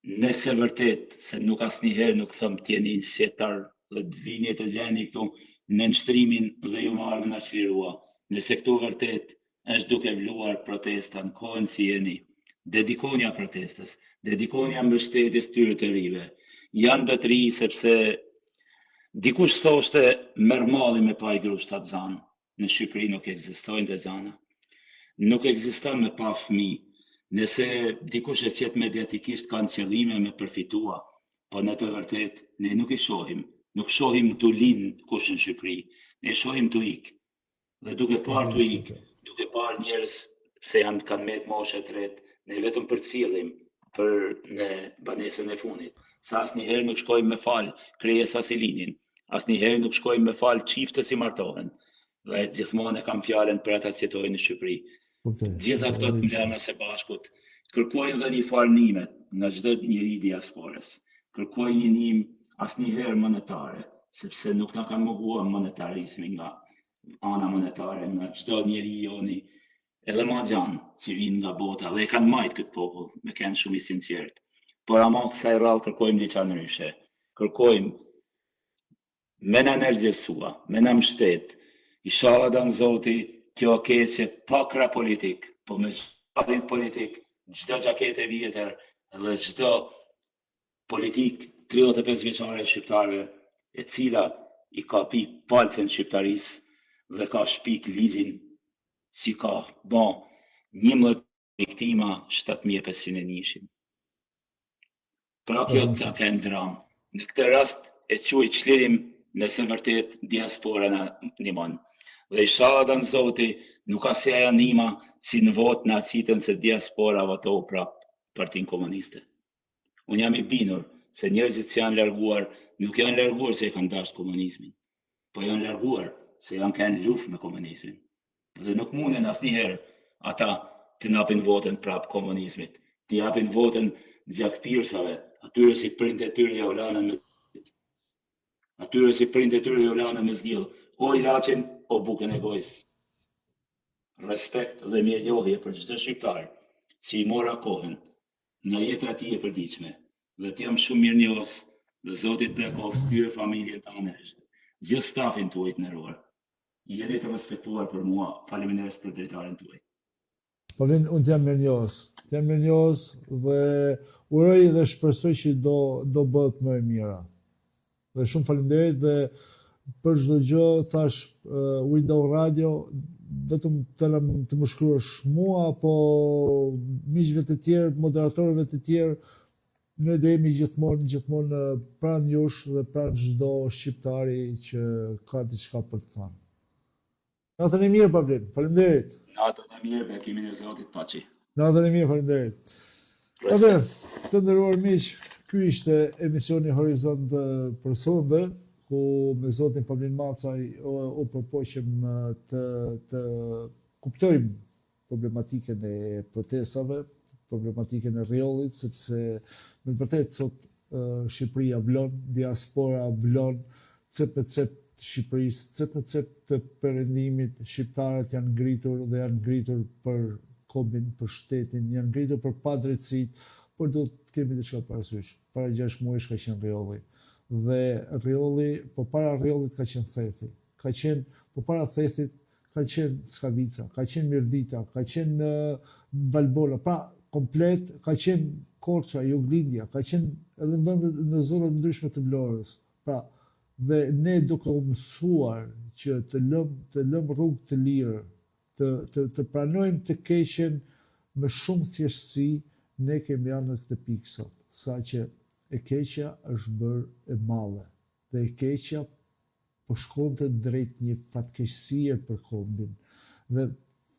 nëse vërtet se nuk asnjëherë nuk them të jeni sjetar dhe të vini të gjeni këtu në nështrimin dhe ju marrë na çlirua. Nëse këtu vërtet është duke vluar protesta në kohën si jeni, dedikonja protestës, dedikonja mbështetjes tyre të rive. Janë të ri sepse dikush thoshte merr malli me pa i grushta të zanë. Në Shqipëri nuk ekzistojnë të zana. Nuk ekziston me pa fëmijë. Nëse dikush e qet mediatikisht kanë qëllime me përfitua, po në të vërtet ne nuk i shohim. Nuk shohim të linë kush në Shqipëri. Ne shohim të ikë. Dhe duke parë të ikë, duke parë njerëz pse kanë met moshe të ret, ne vetëm për të fillim, për në banesën e fundit. Sa asnjëherë nuk shkojmë me fal krijesa si linin. Asnjëherë nuk shkojmë me fal çifte si martohen. Dhe gjithmonë kam fjalën për ata që jetojnë në Shqipëri. Gjitha këto të mbledhna së bashkut, kërkojnë dhe një farë nimet nga çdo njeri diasporës. Kërkojnë një nim asnjëherë monetare, sepse nuk na kanë munguar monetarizmi nga ana monetare, nga çdo njeri joni, edhe ma gjanë që vinë nga bota dhe e kanë majtë këtë popull, me kanë shumë i sinqert. Por ama kësaj rrallë kërkojmë diçka ndryshe. Kërkojmë me na energjisua, me na mbështet. Inshallah dan Zoti, kjo keqe pa krah politik, po me çdo politik, çdo xhaketë vjetër dhe çdo politik 35 vjeçare e shqiptarëve, e cila i ka pik palcën shqiptarisë dhe ka shpik ligjin si ka bon 11 viktima 7501. Pra kjo të kanë dram. Në këtë rast e quaj çlirim nëse vërtet diaspora na ndihmon. Dhe inshallah dan Zoti, nuk ka se ajo nima si në votë na citën se diaspora votou prap Partinë Komuniste. Unë jam i bindur se njerëzit që janë larguar, nuk janë larguar se e kanë dashur komunizmin, po janë larguar se janë kanë luftë me komunizmin. Dhe nuk munden asnjëherë ata të napin votën prap komunizmit, të japin votën gjakpirsave, atyre si prindët e tyre ja u lanën me zdjell, o ilaçin o bukën e gojës. Respekt dhe mirënjohje për çdo shqiptar që i mora kohën nga jeta e tij e përditshme dhe të jam shumë mirë njohës dhe Zotit bekoft tyre familjen tënde, gjithë stafin tuaj të nderuar. Jeni të respektuar për mua. Faleminderit për drejtarin tuaj. Paulin, unë të jam mirënjohës. Të jam mirënjohës dhe uroj dhe shpresoj që do bëhet më e mira. Dhe shumë faleminderit dhe për çdo gjë thash Window Radio vetëm të më shkruash mua apo miqve të tjerë, moderatorëve të tjerë, ne do jemi gjithmonë pranë jush dhe pranë çdo shqiptari që ka diçka për të thënë. Natën e mirë, Paulin. Faleminderit. Natën e mirë, bekimin e Zotit, paçi. Natën e mirë, faleminderit. Atëherë, të nderuar miq, ky ishte emisioni Horizont për sonde, ku me Zotin Paulin Macaj u përpoqëm të kuptojmë problematikën e protestave, problematikën e rrjollit, sepse me të vërtetë sot Shqipëria vlon, diaspora vlon, cep të Shqipërisë, cep të perëndimit, shqiptarët janë ngritur dhe janë ngritur për kombin, për shtetin, janë ngritur për padrejtësitë, por do të kemi diçka parasysh. Para 6 muajsh ka qenë rrjolli. Dhe rrjolli, përpara rrjollit ka qenë thethi. Ka qenë përpara thethit ka qenë Skavica, ka qenë Mirdita, ka qenë Valbola, pra komplet ka qenë Korça, Juglindja, ka qenë edhe në vendet në zonat ndryshme të Vlorës. Pra, dhe ne duke u mësuar që të lëm rrugë të lirë, të pranojmë të keqen me shumë thjeshtësi, ne kemi ardhur në këtë pikë sot, saqë e keqja është bërë e madhe dhe e keqja po shkonte drejt një fatkeqësie për kombin. Dhe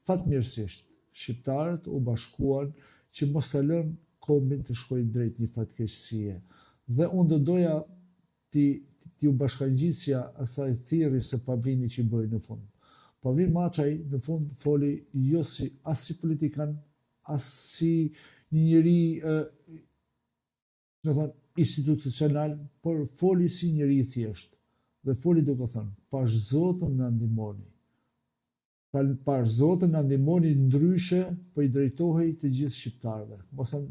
fatmirësisht shqiptarët u bashkuan që mos ta lënë kombin të shkojë drejt një fatkeqësie. Dhe unë do doja ti u bashkangjisja asaj thirrje së Pavlini që i bëri në fund. Pavlin Macaj në fund foli jo as si politikan, as si një njeri institucional, por foli si njeri i thjesht. Dhe foli duke thënë, pash Zotën na ndihmoni. Pash Zotën na ndihmoni, ndryshe po i drejtohej të gjithë shqiptarëve.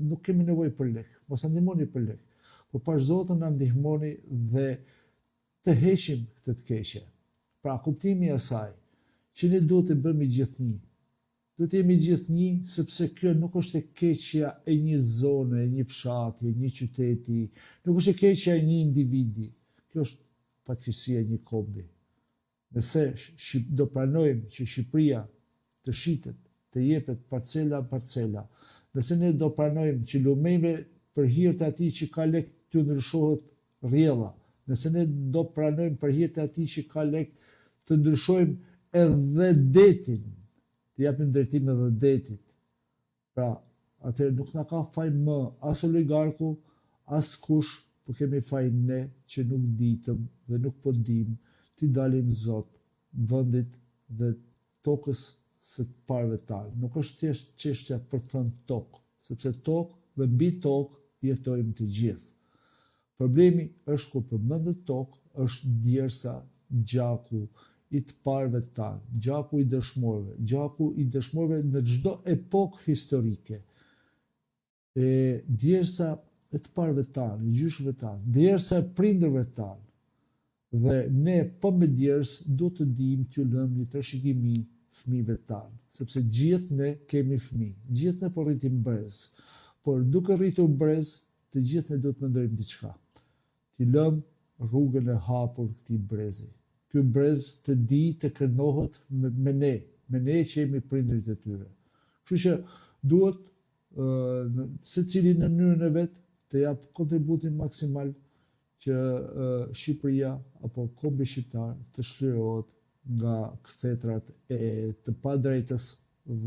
Nuk kemi nevojë për lek, mos na ndihmoni për lek. Por pash Zotën na ndihmoni dhe të heqim këtë të keqe. Pra kuptimi i asaj që ne duhet të bëjmë gjithnjë. Duhet të jemi gjithnjë sepse kjo nuk është e keqja e një zone, e një fshati, e një qyteti, nuk është e keqja e një individi. Kjo është fatkeqësia e një kombi. Nëse do pranojmë që Shqipëria të shitet, të jepet parcela, nëse ne do pranojmë që lumejve për hir të atij që ka lek të ndryshohet rrjella, nëse ne do pranojmë për hir të atij që ka lek të ndryshojmë edhe detin, të japim drejtim edhe detit. Pra, atëherë nuk na ka faj më as oligarku, as kush, po kemi faj ne që nuk ditëm dhe nuk po dim t'i dalim Zot vendit dhe tokës së të parëve tanë. Nuk është thjesht çështja për të thënë tokë, sepse tokë dhe mbi tokë jetojmë të gjithë. Problemi është kur përmendet tokë, është djersa, gjaku i të parëve tanë, gjaku i dëshmorëve në çdo epokë historike. Djersa e të parëve tanë, gjyshëve tanë, djersa e prindërve tanë. Dhe ne po me djers do të dim t'ju lëmë një trashëgimi fëmijëve tanë, sepse gjithë ne kemi fëmijë, gjithë ne po rritim brez, por duke rritur brez, të gjithë ne do të mendojmë diçka. T'i lëmë rrugën e hapur këtij brezi. Ky brez të di të kënohet me ne që jemi prindrit e tyre. Kështu që duhet secili në mënyrën e vet të jap kontributin maksimal që Shqipëria apo kombi shqiptar të shlirohet nga kthetrat e të padrejtës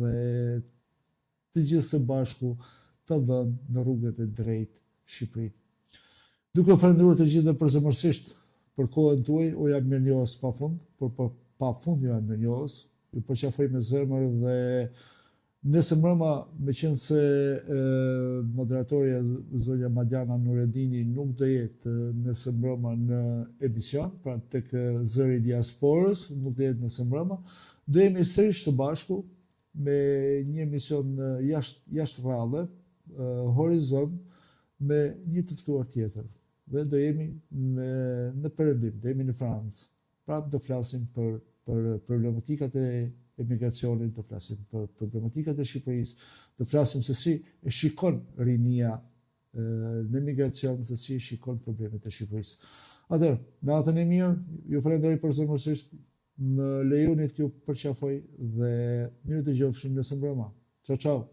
dhe të gjithë së bashku të vënë në rrugët e drejtë Shqipërinë. Duke falendëruar të gjithë përzemërsisht për kohën tuaj, u jam mirënjohës pafund, por pafund ju jam mirënjohës, ju përqafoj me zemër dhe nëse mbrëma, me qenë se moderatorja zonja Madjana Nuredini nuk do jetë nëse mbrëma në emision, pra tek zëri i diasporës, nuk do jetë nëse mbrëma, do jemi sërish së bashku me një emision jashtë radhe, Horizont, me një të ftuar tjetër. Dhe do jemi në Perëndim, do jemi në Francë. Prapë do flasim për problematikat e emigracionit, do flasim për problematikat e Shqipërisë, do flasim se si e shikon rinia në emigracion, se si e shikon problemet e Shqipërisë. Atëherë, natën e mirë, ju falenderoj përsërisht, më lejoni t'ju përqafoj dhe mirë dëgjofshim nesër mbrëma. Ciao ciao.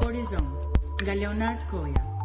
Horizont nga Leonard Koja.